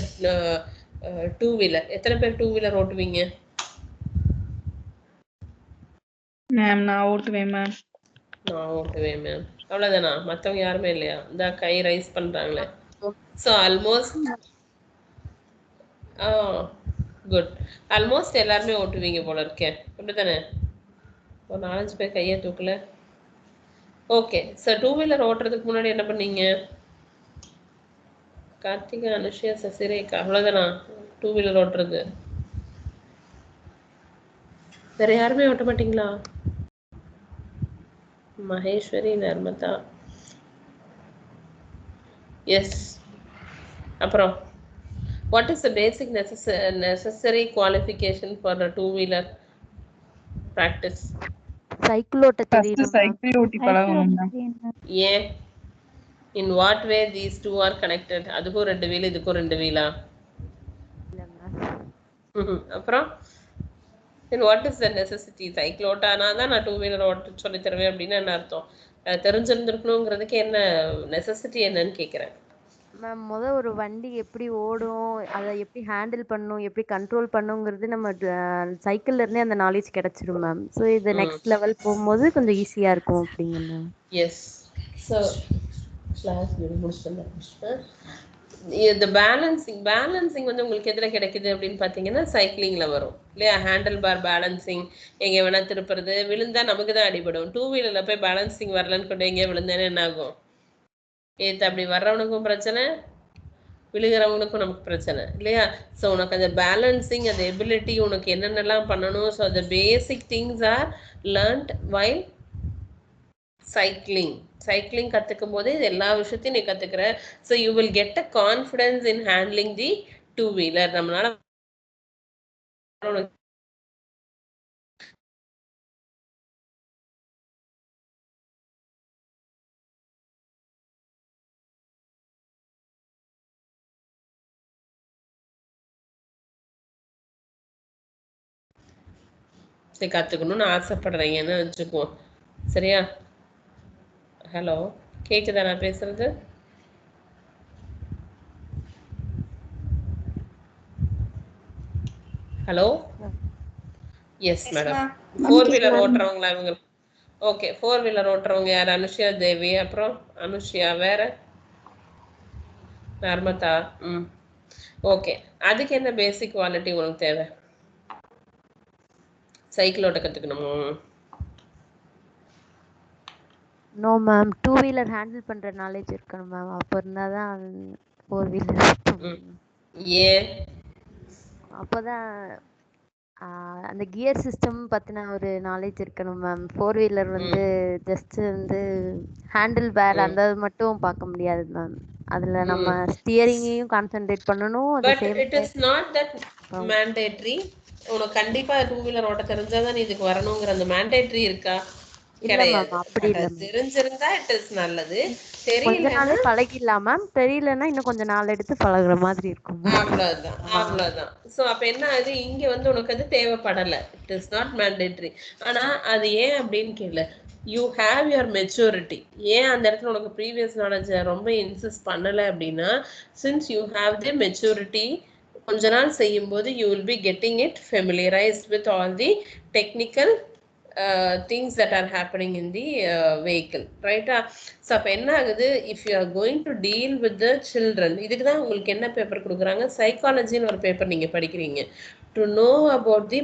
2-wheeler. எத்தனை பேர் 2-wheeler ஓட்டுவீங்க? மேம் நான் ஓட்டுவேன் மேம். நான் ஓட்டுவேன் மேம். அவ்வளோதானா? மற்றவங்க யாருமே இல்லையா? இந்த கை ரைஸ் பண்ணுறாங்களே. So almost good. ஆல்மோஸ்ட் எல்லாருமே ஓட்டுவீங்க போல இருக்கேன், அப்படி தானே? ஒரு 4-5 பேர் கையை தூக்கல. ஓகே. ஸோ 2-wheeler ஓட்டுறதுக்கு முன்னாடி என்ன பண்ணீங்க? கார்த்திகா, அனுஷியா, சசிரேகா, அவ்வளோதானா 2-wheeler ஓட்டுறது? வேற யாருமே ஓட்ட மாட்டீங்களா? மகேஸ்வரி, நர்மதா, எஸ். அப்புறம் what is the basic necessary qualification for a 2-wheeler practice? Cycle ஓட்ட தெரியணும். சைக்கிள் ஓட்டி பழகணும் மேம். ஏன்? in what way these two are connected? அதுக்கும் 2 வீல், இதுக்கும் 2 வீலா? அப்புறம் then what is the necessity? Cycle ஓட்டானா தான் நான் 2-wheeler ஓட்ட சொல்லி தருவேன் அப்படின்னு என்ன அர்த்தம்? தெரிஞ்சிருந்துருக்கணுங்கிறதுக்கு என்ன நெசசிட்டி என்னன்னு கேட்குறேன் மேம். ஒரு வண்டி எப்படி ஓடும், அதை எப்படி ஹேண்டில் பண்ணும், எப்படி கண்ட்ரோல் பண்ணுங்கிறது நம்ம சைக்கிள்ல இருந்தே அந்த நாலேஜ் கிடைச்சிடும் மேம். ஸோ இது நெக்ஸ்ட் லெவல் போகும்போது கொஞ்சம் ஈஸியா இருக்கும் அப்படிங்க மேம். எஸ். ஸோ கிளாஸ் முடிச்சுட்டேன். இந்த பேலன்சிங் உங்களுக்கு எதில் கிடைக்குது அப்படின்னு பார்த்தீங்கன்னா சைக்கிளிங்ல வரும் இல்லையா? ஹேண்டில் பார் பேலன்சிங், எங்கே வேணா திருப்புறது. விழுந்தா நமக்கு தான் அடிபடும். 2-wheelerல போய் பேலன்சிங் வரலன்னு கொண்டு எங்கேயா விழுந்தேன்னா என்ன ஆகும்? அப்படி வர்றவனுக்கும் பிரச்சனை, விழுகிறவனுக்கும் நமக்கு பிரச்சனை இல்லையா? ஸோ உனக்கு அந்த பேலன்சிங், அந்த எபிலிட்டி உனக்கு என்னென்னலாம் பண்ணணும். So the basic things are learnt while cycling கற்றுக்கும் போது இது எல்லா விஷயத்தையும் நீ கற்றுக்கிற. So you will get a confidence in handling the 2-wheeler. நம்மளால கற்றுக்கணும்னு ஆசைப்படுறீங்கன்னு வச்சுக்குவோம் சரியா? ஹலோ, கேக்குதா நான் பேசுறது? Hello, yes madam. 4-wheeler ஓட்டுறவங்களா இவங்க? ஓகே, 4-wheeler ஓட்டுறவங்க யார்? அனுஷியா தேவி, அப்புறம் அனுஷியா, வேற நர்மதா. ஓகே. அதுக்கு என்ன பேசிக் குவாலிட்டி உங்களுக்கு தேவை? சைக்கிள் ஓட்ட கத்துக்கணுமா? நோ மேம், 2 வீலர் ஹேண்டில் பண்ற நாலேஜ் இருக்கணும் மேம். அப்போ இருந்தாதான் 4 வீலர். ஏன்? அப்போதான் அந்த கியர் சிஸ்டம் பத்தின ஒரு நாலேஜ் இருக்கணும் மேம். 4 வீலர் வந்து ஜஸ்ட் வந்து ஹேண்டில் பேர் அந்த மட்டும் பார்க்க முடியாது மேம். அதுல நம்ம ஸ்டியரிங்கையும் கான்சென்ட்ரேட் பண்ணணும். But it is not that mandatory. உனக்கு கண்டிப்பா 2 வீலர் ஓட்ட தெரிஞ்சாதான் நீ இதுக்கு வரணுங்கிற அந்த மேண்டேட்டரி இருக்கா? கிடையாது. தெரிஞ்சிருந்தா இட் இஸ் நல்லது. கொஞ்ச நாளே பழகிடலாம் மேம். தெரியலன்னா இன்னும் கொஞ்ச நாள் எடுத்து பழகுற மாதிரி இருக்கும். அவ்வளவுதான். சோ அப்ப என்ன ஆகுது, இங்க வந்து உனக்கு அது தேவைப்படல. It is not mandatory. ஆனா அது ஏன் அப்படின்னு கேளு. You have your maturity. ஏன் அந்த இடத்துல உனக்கு ப்ரீவியஸ் நாலேஜ் ரொம்ப இன்சிஸ்ட் பண்ணல அப்படின்னா, since you have the maturity, கொஞ்ச நாள் செய்யும் போது you will be getting it familiarised with all the technical things that are happening in the vehicle, right? So அப்ப என்ன ஆகுது, if you are going to deal with the children, இதுக்கு தான் உங்களுக்கு என்ன பேப்பர் கொடுக்குறாங்க, சைக்காலஜின்னு ஒரு பேப்பர் நீங்க படிக்கிறீங்க. to know about the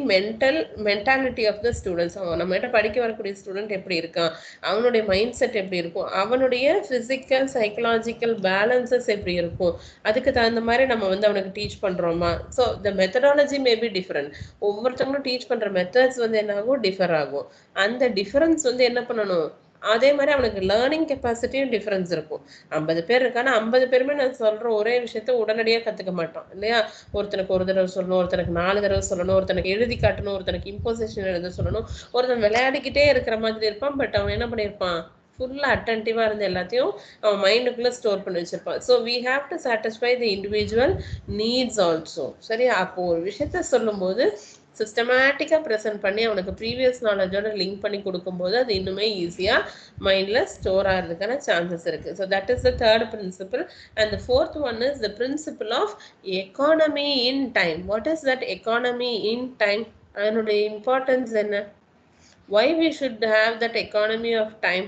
mentality of the students. நம்ம கிட்ட படிக்க வரக்கூடிய ஸ்டூடெண்ட் எப்படி இருக்கான், அவனுடைய மைண்ட் செட் எப்படி இருக்கும், அவனுடைய பிசிக்கல் சைக்கலாஜிக்கல் பேலன்சஸ் எப்படி இருக்கும், அதுக்கு தகுந்த மாதிரி நம்ம வந்து அவனுக்கு டீச் பண்றோமா. So the methodology may be different. ஒவ்வொருத்தவங்களும் டீச் பண்ற மெத்தட்ஸ் வந்து என்ன ஆகும், டிஃபர் ஆகும். அந்த டிஃபரன்ஸ் வந்து என்ன பண்ணணும், அதே மாதிரி அவனுக்கு லேர்னிங் கெப்பாசிட்டியும் டிஃபரன்ஸ் இருக்கும். 50 பேர் இருக்கானா 50 பேருமே நான் சொல்ற ஒரே விஷயத்த உடனடியாக கத்துக்க மாட்டான் இல்லையா. ஒருத்தனுக்கு ஒரு தடவை சொல்லணும், ஒருத்தனுக்கு 4 தடவை சொல்லணும், ஒருத்தனுக்கு எழுதி காட்டணும், ஒருத்தனுக்கு இம்போசிஷன் எழுத சொல்லணும், ஒருத்தன் விளையாடிக்கிட்டே இருக்கிற மாதிரி இருப்பான். பட் அவன் என்ன பண்ணியிருப்பான், ஃபுல்லா அட்டென்டிவா இருந்து எல்லாத்தையும் அவன் மைண்டுக்குள்ள ஸ்டோர் பண்ணி வச்சிருப்பான். So we have to satisfy the individual needs also. சரி, அப்போ ஒரு விஷயத்த சொல்லும் போது சிஸ்டமேட்டிக்காக ப்ரெசென்ட் பண்ணி அவனுக்கு ப்ரீவியஸ் நாலேஜோட லிங்க் பண்ணி கொடுக்கும்போது அது இன்னுமே ஈஸியாக மைண்டில் ஸ்டோர் ஆகிறதுக்கான சான்சஸ் இருக்குது. So that is the third principle. And the fourth one is the principle of economy in time. What is that economy in time? அதனுடைய இம்பார்ட்டன்ஸ் என்ன? Why we should have that economy of time?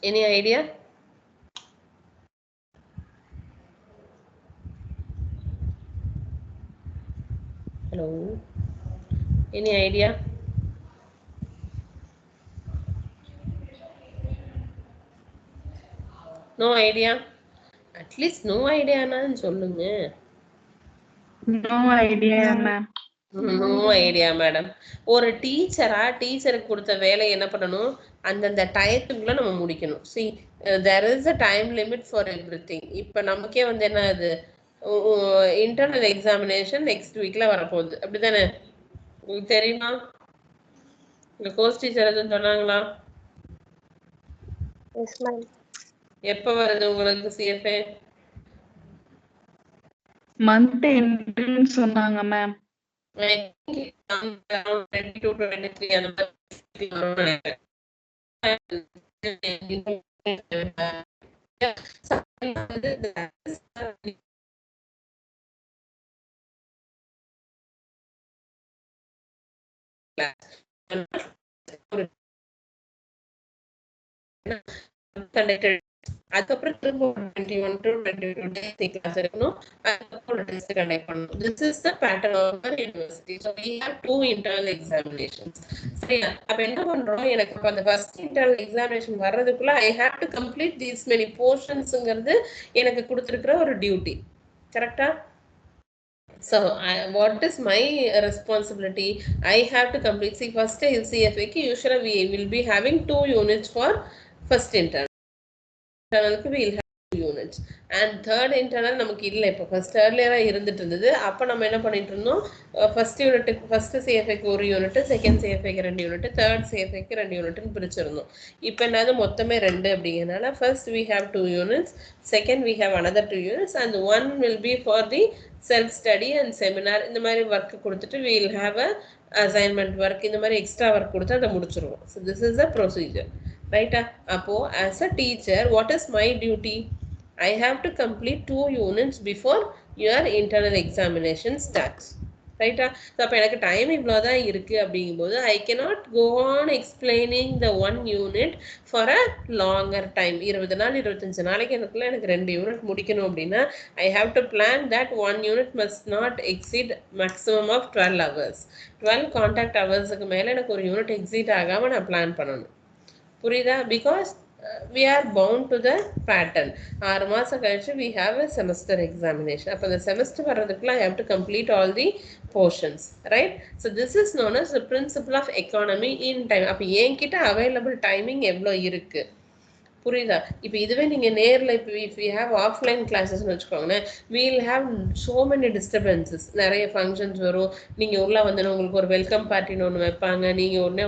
Any idea? Hello, any idea? No idea? At least no idea னான்னு சொல்லுங்க. No idea ma'am. No idea madam. ஒரு டீச்சருக்கு கொடுத்த வேலை என்ன பண்ணணும், அந்தந்த டயத்துக்குள்ள நம்ம முடிக்கணும். See, there is a time limit for everything. இப்ப நமக்கே வந்து என்ன, அது இன்டர்னல் எக்ஸாமினேஷன் நெக்ஸ்ட் வீக்ல வரப்போகுது, அப்படித்தானே? உங்களுக்கு தெரியுமா? உங்க கோர்ஸ் டீச்சர் எதுவும் சொன்னாங்களா? Yes ma'am. எப்ப வருது உங்களுக்கு சிஎஃப்ஏ? மந்த் எண்டுன்னு சொன்னாங்க ma'am. I think it's around 22 to 23 அந்த மாதிரி. அதுக்கப்புறம் திரும்ப 21 to 22 days கிளாஸ் இருக்கணும். அதுக்கப்புறம் ஒரு டெஸ்ட் கண்டக்ட் பண்ணணும். This is the pattern of our university. So we have 2 internal examinations. சரியா? அப்ப என்ன பண்றோம், எனக்கு அந்த ஃபர்ஸ்ட் internal examination வர்றதுக்குள்ள I have to complete these many portionsங்கிறது எனக்கு கொடுத்திருக்கிற ஒரு டியூட்டி. கரெக்டா? So what is my responsibility? I have to complete. See, first CFA க்கு usually we will be having 2 units for first internal. Internal we'll have 2 units and third internal நமக்கு இல்ல. இப்போ ஃபர்ஸ்ட் earlier இருந்துட்டு இருந்தது. அப்ப நம்ம என்ன பண்ணிட்டு இருந்தோம், ஃபர்ஸ்ட் யூனிட் ஃபர்ஸ்ட் CFA க்கு ஒரு யூனிட், செகண்ட் CFA க்கு 2 யூனிட், தேர்ட் CFA க்கு 2 யூனிட்னு பிரிச்சிருந்தோம். இப்போ என்னது மொத்தமே 2 அப்படிங்கறனால first we have 2 units, second we have another 2 units and one will be for the self study and seminar. இந்த மாதிரி வர்க் கொடுத்துட்டு we will have a assignment work, இந்த மாதிரி எக்ஸ்ட்ரா வர்க் கொடுத்து அதை முடிச்சிருவோம். So this is the procedure. Right? Appo as a teacher, what is my duty? I have to complete 2 units before your internal examination starts. ரைட்டா? அப்போ எனக்கு டைம் இவ்வளோதான் இருக்கு அப்படிங்கும்போது I cannot go on explaining the 1 unit for a longer time. 20 நாள் 25 நாளைக்கு எனக்குள்ள எனக்கு 2 யூனிட் முடிக்கணும் அப்படின்னா I have to plan that 1 unit must not exceed maximum of 12 hours. 12 contact ஹவர்ஸுக்கு மேலே எனக்கு ஒரு யூனிட் எக்ஸீட் ஆகாமல் நான் பிளான் பண்ணணும். புரியுதா? Because we are bound to the pattern. 6 மாசம் கழிச்சு we have a semester examination. அப்போ the semester வர்றதுக்குள்ள I have to complete all the portions, right? So this is known as the principle of economy in time. அப்போ என்கிட்ட available timing எவ்வளோ இருக்கு, புரியுதா? இப்போ இதுவே நீங்க நேர்ல இப்போ if we have offline classes னு வச்சுக்கோங்களேன், we will have so many disturbances. நிறைய ஃபங்க்ஷன்ஸ் வரும். நீங்க உள்ள வந்து உங்களுக்கு ஒரு வெல்கம் பார்ட்டின்னு ஒன்று வைப்பாங்க, நீங்க உடனே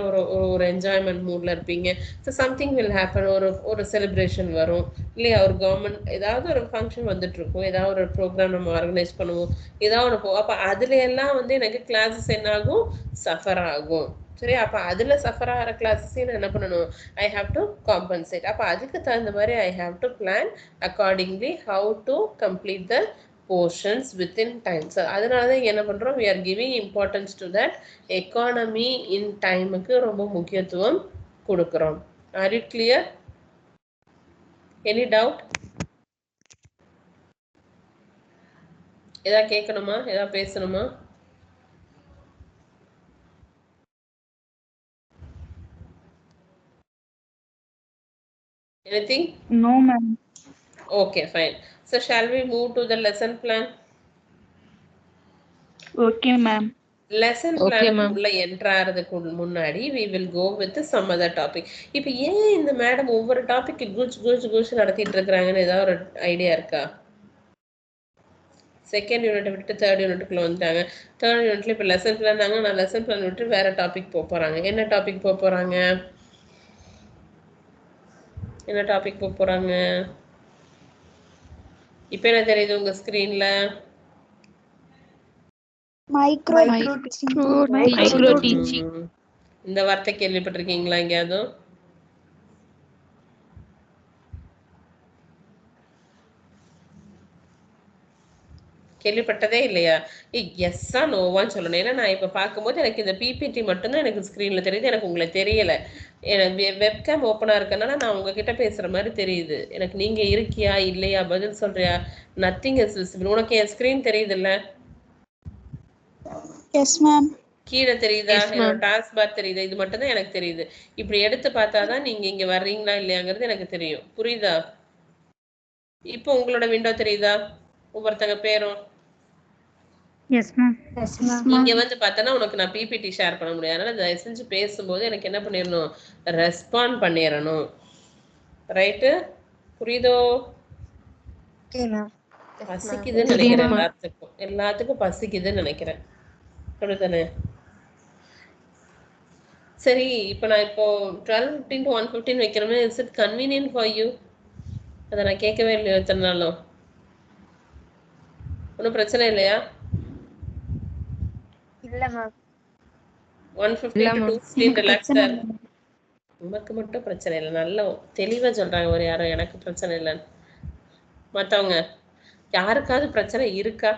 ஒரு என்ஜாய்மெண்ட் மூட்ல இருப்பீங்க. So something will happen. ஒரு செலிப்ரேஷன் வரும் இல்லையா, ஒரு கவர்மெண்ட் ஏதாவது ஒரு ஃபங்க்ஷன் வந்துட்டு இருக்கும், ஏதாவது ஒரு ப்ரோக்ராம் நம்ம ஆர்கனைஸ் பண்ணுவோம், ஏதாவது ஒன்று போவோம். அப்போ அதுல எல்லாம் வந்து எனக்கு கிளாஸஸ் என்ன ஆகும், சஃபர் ஆகும். சரி, அப்போ அதில் சஃபர் ஆகிற கிளாஸஸையும் நான் என்ன பண்ணணும், ஐ ஹாவ் டு காம்பன்சேட். அப்போ அதுக்கு தகுந்த மாதிரி I have to plan accordingly how to complete the portions within time. So அதனால தான் என்ன பண்ணுறோம், we are giving importance to that economy in டைமுக்கு ரொம்ப முக்கியத்துவம் கொடுக்குறோம். Are you clear? Any doubt? ஏதாவது கேட்கணுமா, ஏதாவது பேசணுமா? Anything? No, ma'am. Okay, fine. So shall we move to the lesson plan? Okay, ma'am. Lesson plan உள்ள என்டர் ஆகிறதுக்கு முன்னாடி we will go with some other topic. இப்போ ஏன் இந்த மேடம் ஒவ்வொரு டாபிக் குச் நடத்திட்டு இருக்காங்கன்னு ஏதாவது ஒரு ஐடியா இருக்கா? செகண்ட் யூனிட் விட்டு தேர்ட் யூனிட்டுக்குள்ள வந்துட்டாங்க. தேர்ட் யூனிட்ல இப்போ லெசன் பிளான் தாங்க, நான் லெசன் பிளான் விட்டு வேற டாபிக் போக போறாங்க. என்ன டாபிக் போக போறாங்க? என்ன டாபிக் போக போறாங்க? இப்போ என்ன தெரியுது உங்க ஸ்கிரீன்ல? Micro teaching. இந்த வார்த்தை கேள்விப்பட்டிருக்கீங்களா எங்கேயாவது? கேள்விப்பட்டதே இல்லையா? எஸ்ஸா நோவான்னு சொல்லணும். ஏன்னா நான் இப்போ பார்க்கும்போது எனக்கு இந்த பிபிடி மட்டும்தான் எனக்கு ஸ்க்ரீனில் தெரியுது, எனக்கு உங்களை தெரியலை. எனக்கு வெப்கேம் ஓப்பனாக இருக்கனால நான் உங்ககிட்ட பேசுகிற மாதிரி தெரியுது. எனக்கு நீங்கள் இருக்கியா இல்லையா பதில் சொல்கிறியா, நத்திங் இஸ் விசிபிள். உனக்கு என் ஸ்க்ரீன் தெரியுதுல்ல? Yes ma'am. கீழே தெரியுதா? என்னோட டாஸ்க் பார் தெரியுதா? இது மட்டும் தான் எனக்கு தெரியுது. இப்படி எடுத்து பார்த்தாதான் நீங்கள் இங்கே வர்றீங்களா இல்லையாங்கிறது எனக்கு தெரியும். புரியுதா? இப்போ உங்களோட விண்டோ தெரியுதா? ஒவ்வொருத்தங்க பேரும் இங்க வந்து பார்த்தனா உனக்கு நான் பிபிடி ஷேர் பண்ண முடியாது. அதனால தயவு செஞ்சு பேசும்போது எனக்கு என்ன பண்ணிடணும், ரெஸ்பாண்ட் பண்ணிடணும். ரைட்டு? புரியுதோ? பசிக்குதுன்னு நினைக்கிறேன். எல்லாத்துக்கும் பசிக்குதுன்னு நினைக்கிறேன். அப்படித்தானே? சரி, இப்போ நான் இப்போ 12:15 to 1:15 வைக்கிறோமே, is it convenient for you? அதை நான் கேட்கவே இல்லையோ இத்தனை நாளும். ஒன்றும் பிரச்சனை இல்லையா? இல்ல மேம். 1:15 to 2:15 ரிலாக்ஸா. உனக்கு மட்டும் பிரச்சனை இல்லை, நல்லா தெளிவா சொல்றாங்க ஒரு யாரும், எனக்கு பிரச்சனை இல்லைன்னு. மற்றவங்க யாருக்காவது பிரச்சனை இருக்கா?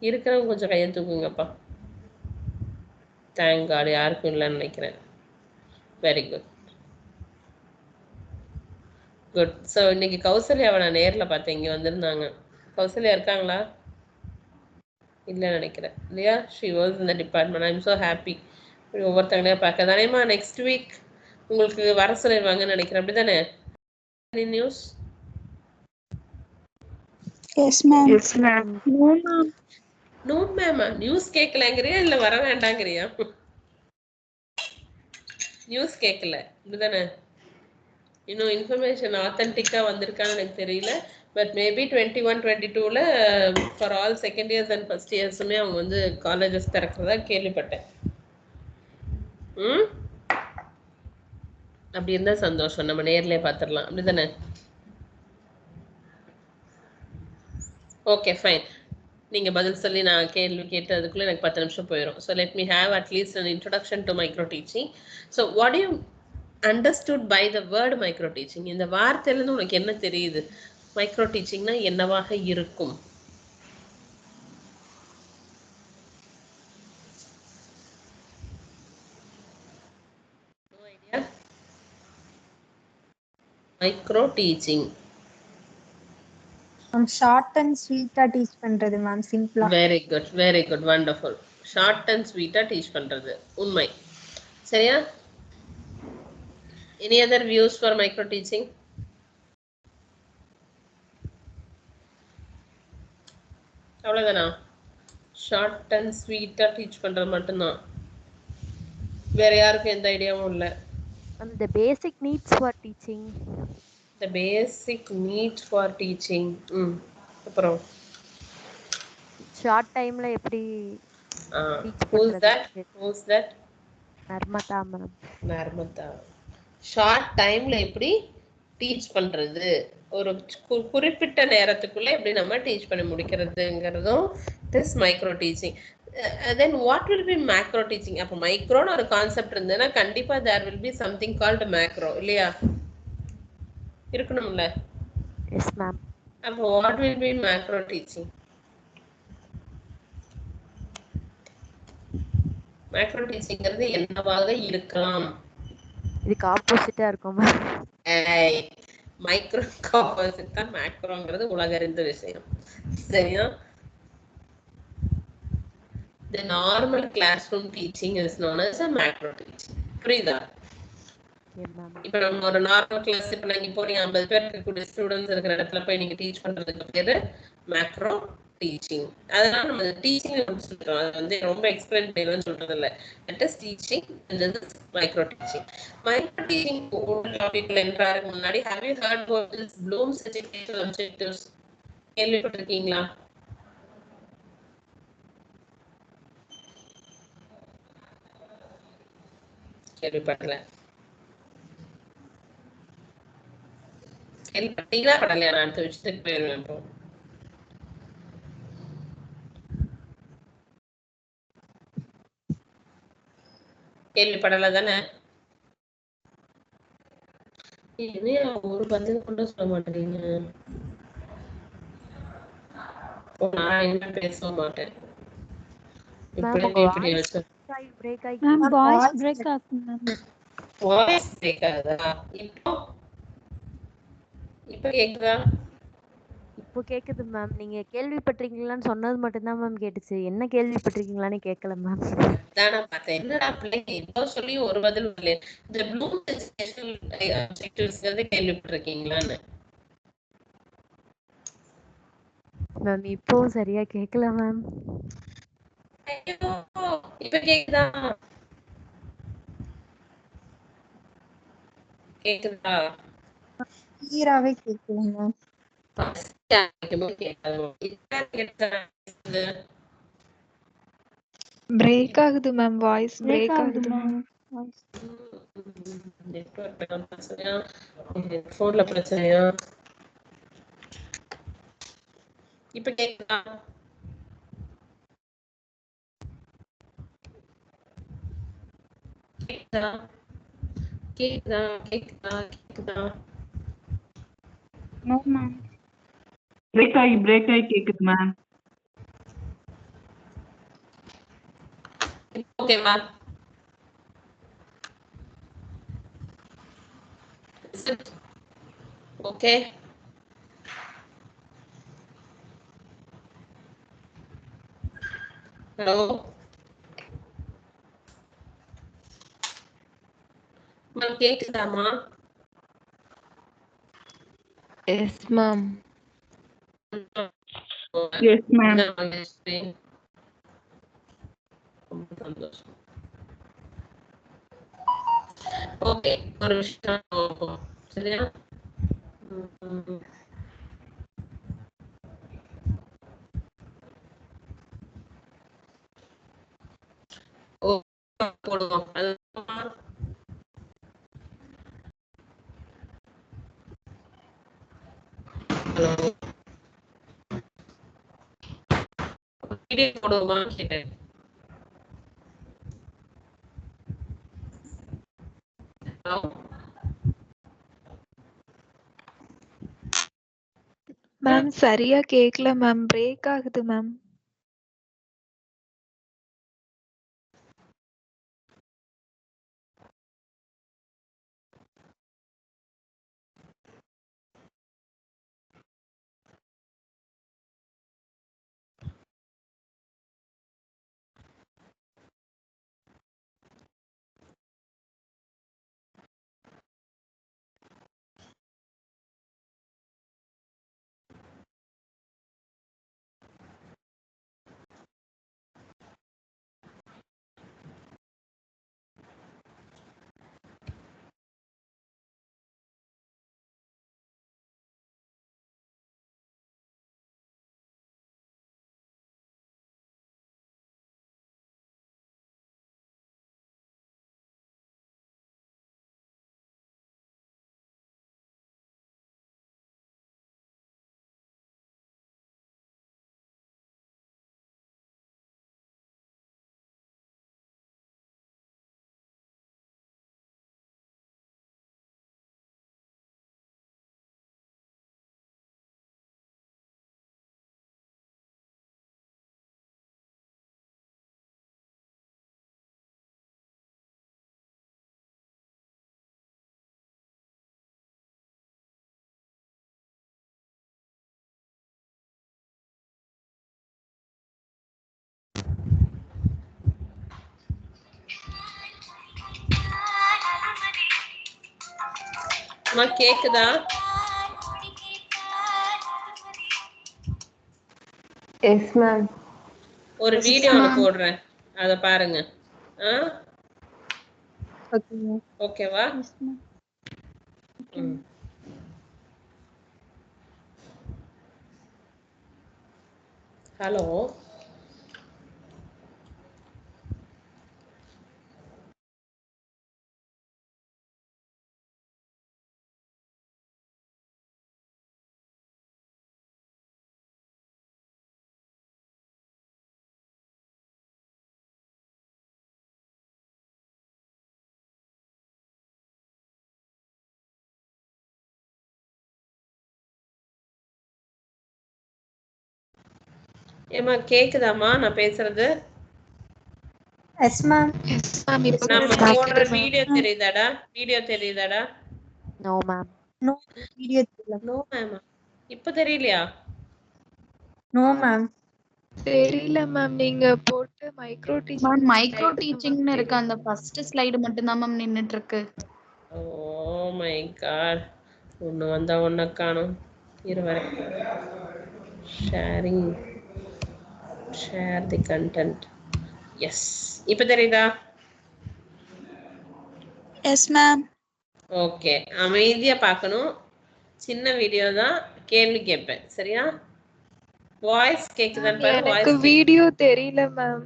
இருக்கிறவங்க கொஞ்சம் கையை தூக்குங்கப்பா. தேங்க் காட், யாருக்கும் இல்லைன்னு நினைக்கிறேன். Very good good. ஸோ இன்னைக்கு கௌசல்யாவை நான் நேரில் பார்த்தேன், இங்கே வந்திருந்தாங்க. கௌசல்யா இருக்காங்களா? இல்லைன்னு நினைக்கிறேன் இல்லையா? She was in the department. I am so happy. ஒவ்வொருத்தங்களையா பார்க்க தானேம்மா. நெக்ஸ்ட் வீக் உங்களுக்கு வர சொல்லிடுவாங்கன்னு நினைக்கிறேன், அப்படி தானே? News? Yes ma'am. No ma'am. News கேட்கலங்கிறியா இல்லை வர வேண்டாங்கிறியா? நியூஸ் கேட்கல அப்படிதானே? இன்னும் இன்ஃபர்மேஷன் ஆத்தென்டிக்காக வந்திருக்கான்னு எனக்கு தெரியல. பட் மேபி 21-22ல for all second years and first இயர்ஸுமே அவங்க வந்து காலேஜஸ் திறக்கிறதா கேள்விப்பட்டேன். அப்படி இருந்தா சந்தோஷம், நம்ம நேர்லயே பார்த்துடலாம், அப்படிதானே? Okay fine. நீங்கள் பதில் சொல்லி நான் கேள்வி கேட்டு அதுக்குள்ளே எனக்கு 10 நிமிஷம் போயிடும். So let me have at least an introduction to micro teaching. So what you understood by the word micro teaching? இந்த வார்த்தையிலேருந்து உனக்கு என்ன தெரியுது? மைக்ரோ டீச்சிங்னா என்னவாக இருக்கும்? Micro teaching. ஷார்ட் அண்ட் ஸ்வீட்டா டீச் பண்றது மேம், சிம்பிளா. Very good, very good, wonderful. Short and ஸ்வீட்டா டீச் பண்றது உண்மை. சரியா? Any other views for micro teaching? அவ்வளவுதானா? ஷார்ட் அண்ட் ஸ்வீட்டா டீச் பண்றது மட்டும்தான், வேற யாருக்கும் எந்த ஐடியாவும் இல்லை. The basic needs for teaching. The basic needs for teaching. அப்புறம் ஷார்ட் டைம்ல எப்படி டீச் who's பண்றது? that? Who's that? Narmada ma'am. Narmada. Short டைம்ல எப்படி டீச் பண்றது, ஒரு குறிப்பிட்ட நேரத்துக்குள்ள எப்படி நம்ம டீச் பண்ணி முடிக்கிறதுங்கிறதும் this micro teaching. Then what will be macro teaching? அப்போ மைக்ரோன்னு ஒரு கான்செப்ட் இருந்ததுன்னா கண்டிப்பா there will be something called macro, இல்லையா? இருக்கணும்ல? Yes ma'am. அப்போ what will be macro teaching? Macro டீச்சிங்கிறது என்னவாக இருக்கலாம்? இதுக்கு ஆப்போசிட்டா இருக்கும் மேம். மைக்ரோக்கு ஆப்போசிட் தான் மேக்ரோங்கிறது உலக அறிந்த விஷயம். சரியா? The normal classroom teaching is known as a macro teaching. புரியுதா? இப்ப நம்ம ஒரு நார்மல் கிளாஸ், இப்ப நீங்க போறீங்க 50 பேர் இருக்கக்கூடிய ஸ்டூடெண்ட்ஸ் இருக்கிற இடத்துல போய் நீங்க டீச் பண்றதுக்கு பேரு மேக்ரோ டீச்சிங். அதனால நம்ம டீச்சிங் சொல்றோம், அது வந்து ரொம்ப எக்ஸ்பிளைன் பண்ணணும்னு சொல்றது இல்ல. That is teaching and this is micro teaching. Micro teaching டாபிக்ல என்றாருக்கு முன்னாடி have you heard about this Bloom's educational objectives? கேள்விப்பட்டிருக்கீங்களா? கேள்விப்படல. கேள்விப்பட்டீங்களா படலையா? நான் அடுத்த விஷயத்துக்கு போயிருவேன். இப்போ கேள்விப்படல தானே? ஒரு பதில் கூட சொல்ல மாட்டேங்க. நான் என்ன பேச மாட்டேன். இப்போ கேக்குது மேம். நீங்க கேள்விப்பட்டிருக்கீங்களான்னு சொன்னது மட்டும் தான் மேம் கேட்டுச்சு. என்ன கேள்விப்பட்டிருக்கீங்களான்னு கேட்கல மேம். அதான் பார்த்தேன். என்னடா பிள்ளைங்க இப்போ சொல்லி ஒரு பதில் இல்லை. இந்த ப்ளூம் எஜுகேஷனல் ஆப்ஜெக்டிவ்ஸ்ங்கிறது கேள்விப்பட்டிருக்கீங்களான்னு மேம் இப்போவும் சரியா கேட்கல மேம். இப்ப கேக்குதா? கேக்குதா? ஈராவே கேக்குதுங்க. பிரேக் ஆகுது மேம், வாய்ஸ் பிரேக் ஆகுது மேம். நெட்வொர்க் பிரச்சனையா, ஹெட்போன்ல பிரச்சனையா? இப்ப கேக்குதா? கேக்குதா? கேக்குதா? கேக்குதா? கேக்குதா? No ma'am. பிரேக் ஆகி கேக்குது மேம். ஓகேவா? ஓகே. ஹலோ மேம், கேக்குதாமா? Yes ma'am. Yes ma'am. சந்தோஷம். ஓகே, ஒரு விஷயம் சரியா? போடுவோம். ஹலோ, வீடியோ போடுவோமா கேட்டேன். மேம் சரியா கேக்கல மேம், பிரேக் ஆகுது மேம். அம்மா கேக்குதா? Yes ma'am. ஒரு வீடியோ போடுறேன், அத பாருங்க. ஓகேவா? ஹலோ, ஏமா கேக்குதாமா நான் பேசுறது? Yes ma'am. நம்ம போடுற வீடியோ தெரியுதாடா? வீடியோ தெரியுதாடா? No ma'am. நோ வீடியோ தெரியல. No ma'am. இப்ப தெரியலையா? No ma'am. தெரியல மேம். நீங்க போட்டு மைக்ரோ டீச்சிங் மைக்ரோ டீச்சிங்னு இருக்கு, அந்த ஃபர்ஸ்ட் ஸ்லைடு மட்டும் தான் மேம் நின்னுட்டு இருக்கு. ஓ மை காட், ஒன்னு வந்தா ஒன்ன காணோம். இரு வரேன். Sharing, share the content. Yes, இப்ப தெரியுதா? S ma'am. ஓகே, அமைதியா பார்க்கணும். சின்ன வீடியோ தான், கேள்வி கேட்பேன். சரியா? வாய்ஸ் கேக்குதான்னு பாரு. எனக்கு வீடியோ தெரியல மேம்.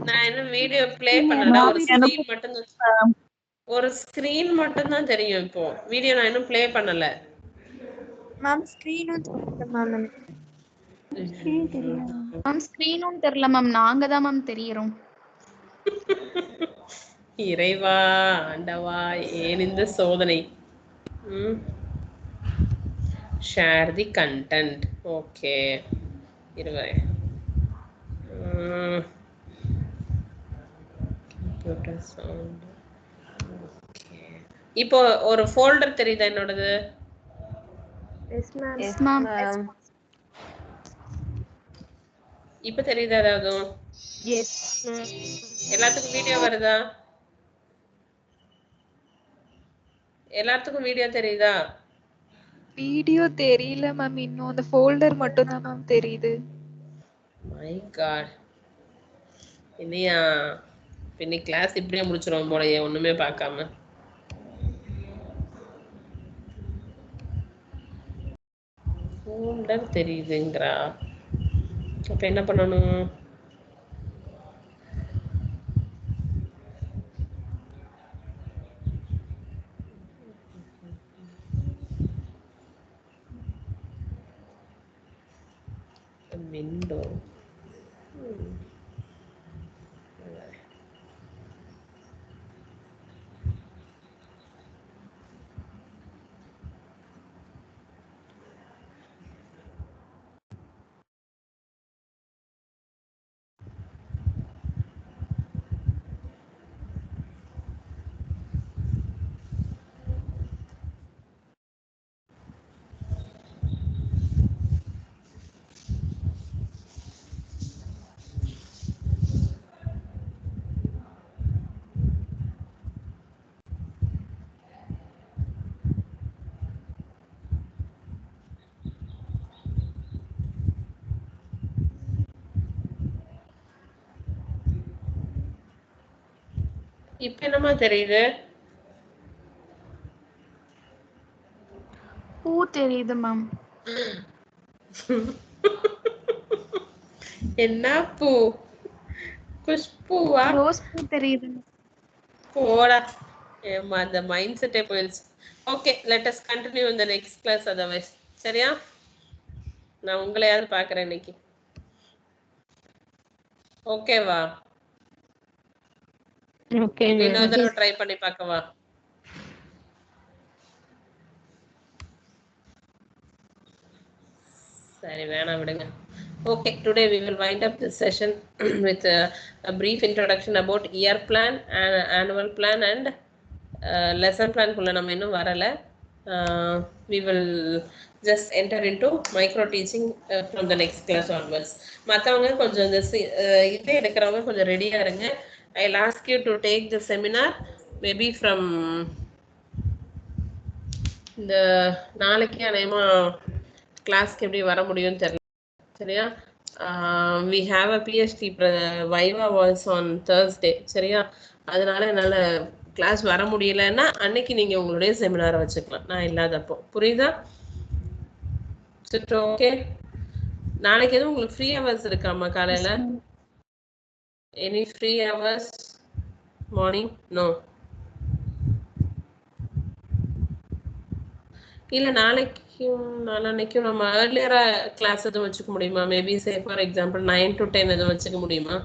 நான் இன்னும் வீடியோ ப்ளே பண்ணல. ஒரு ஸ்கிரீன் மட்டும் தான், ஒரு ஸ்கிரீன் மட்டும் தான் தெரியும். இப்போ வீடியோ நான் இன்னும் ப்ளே பண்ணல மேம். ஸ்கிரீனும் தெரியல மேம். ஸ்கிரீன் தெரியல மேம். ஸ்கிரீனும் தெரியல மேம். நாங்க தான் மேம் தெரியறோம். இறைவா ஆண்டவா, ஏன் இந்த சோதனை? Share the content. ஓகே, இருவே. Computer sound. ஓகே, இப்போ ஒரு ஃபோல்டர் தெரியுதா என்னோடது? Yes ma'am. Yes ma'am. இப்போ தெரியுதா ஏதாவது? Yes ma'am. எல்லாத்துக்கும் வீடியோ வருதா? எல்லாத்துக்கும் வீடியோ தெரியுதா? வீடியோ தெரியல மேம். இன்னும் அந்த ஃபோல்டர் மட்டும் தான் மேம் தெரியுது. மை காட், இனியா பின்னி கிளாஸ் இப்படியே முடிச்சிருவோம் போலயே, ஒண்ணுமே பார்க்காம. ஃபோல்டர் தெரியுதுங்கறா, அப்ப என்ன பண்ணணும்? விண்டோ. இப்ப என்னமா தெரியுது? பூ தெரியுது மேம். என்ன பூ? குஷ்பூவா? ரோஸ் பூ தெரியுது. போடா, ஏமா அந்த மைண்ட் செட்டே போயிடுச்சு. Okay, let us continue in the next class otherwise. சரியா? நான் உங்களையாவது பார்க்குறேன் இன்னைக்கு. ஓகேவா? ஓகே, இன்னொரு தடவை ட்ரை பண்ணி பார்க்கவா? சரி, வேணாம் விடுங்க. Okay, today we will wind up this session with a brief introduction about year plan, annual plan and lesson plan குள்ள நம்ம இன்னும் வரல. We will just enter into micro teaching from the next class onwards. மற்றவங்க கொஞ்சம் இந்த இதே எடுக்கிறவங்க கொஞ்சம் ரெடியாக இருங்க. I'll ask you to take the seminar maybe from இந்த நாளைக்கு அநேகமா கிளாஸ்க்கு எப்படி வர முடியும்னு தெரியல. சரியா? we have a PhD viva was on Thursday. சரியா? அதனால என்னால கிளாஸ் வர முடியலன்னா அன்னைக்கு நீங்க உங்களுடைய செமினாரை வச்சுக்கலாம், நான் இல்லாதப்போ. புரியுதா? ஓகே. நாளைக்கு எதுவும் உங்களுக்கு ஃப்ரீ ஹவர்ஸ் இருக்காமா காலையில? Any free hours morning? No. இல்ல நாளைக்கும் நாளான்னைக்கும் நம்ம ஏர்லியரா கிளாஸ் எதுவும் வச்சுக்க முடியுமா? Maybe say for example 9 to 10 எதுவும் வச்சுக்க முடியுமா?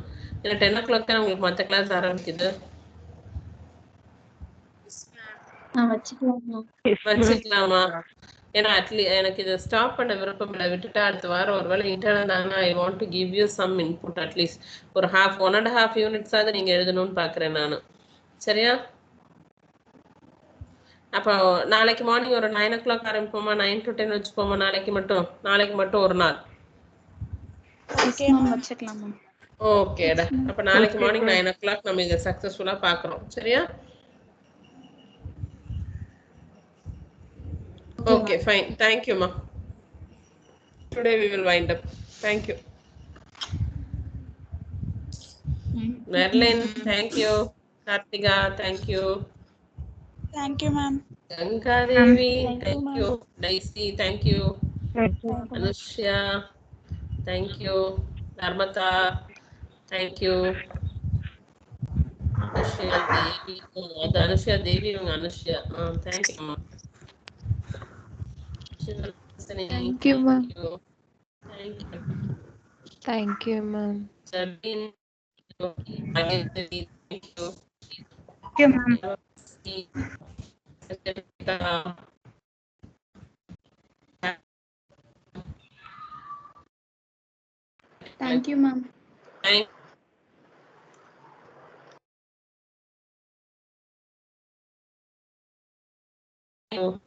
இல்லை 10 o'clock தான் உங்களுக்கு மற்ற கிளாஸ் ஆரம்பிக்குது. வச்சுக்கலாமா? ஏன்னா எனக்கு இதை ஸ்டாப் பண்ண விருப்பம் இல்லை, விட்டுட்டா அடுத்த வாரம் ஒருவேளை இன்டர்னல் தாங்க I want to give you some input, at least ஒரு 1.5 units ஆகுது நீங்க எழுதணும்னு பாக்குறேன் நான். சரியா? அப்போ நாளைக்கு மார்னிங் ஒரு 9 o'clock ஆரம்பிப்போமா? 9 to 10 வச்சுப்போமா? நாளைக்கு மட்டும் ஒரு நாள். ஓகேடா. அப்ப நாளைக்கு மார்னிங் 9 o'clock நம்ம இதை சக்சஸ்ஃபுல்லா பாக்குறோம். சரியா? Okay, fine. Thank you, ma. Today we will wind up. Thank you. Madeline, thank you. Kartika, thank you. Thank you, ma'am. Ganga Devi, thank you. Daisy, thank you. Anushya, thank you. Dharmata, thank you. Anushya Devi, Anushya Devi, Anushya. Thank you, ma. Thank you, ma'am. Thank you. Thank you, ma'am. Sabine, thank you. Thank you, ma'am. Thank you, ma'am. Thank you.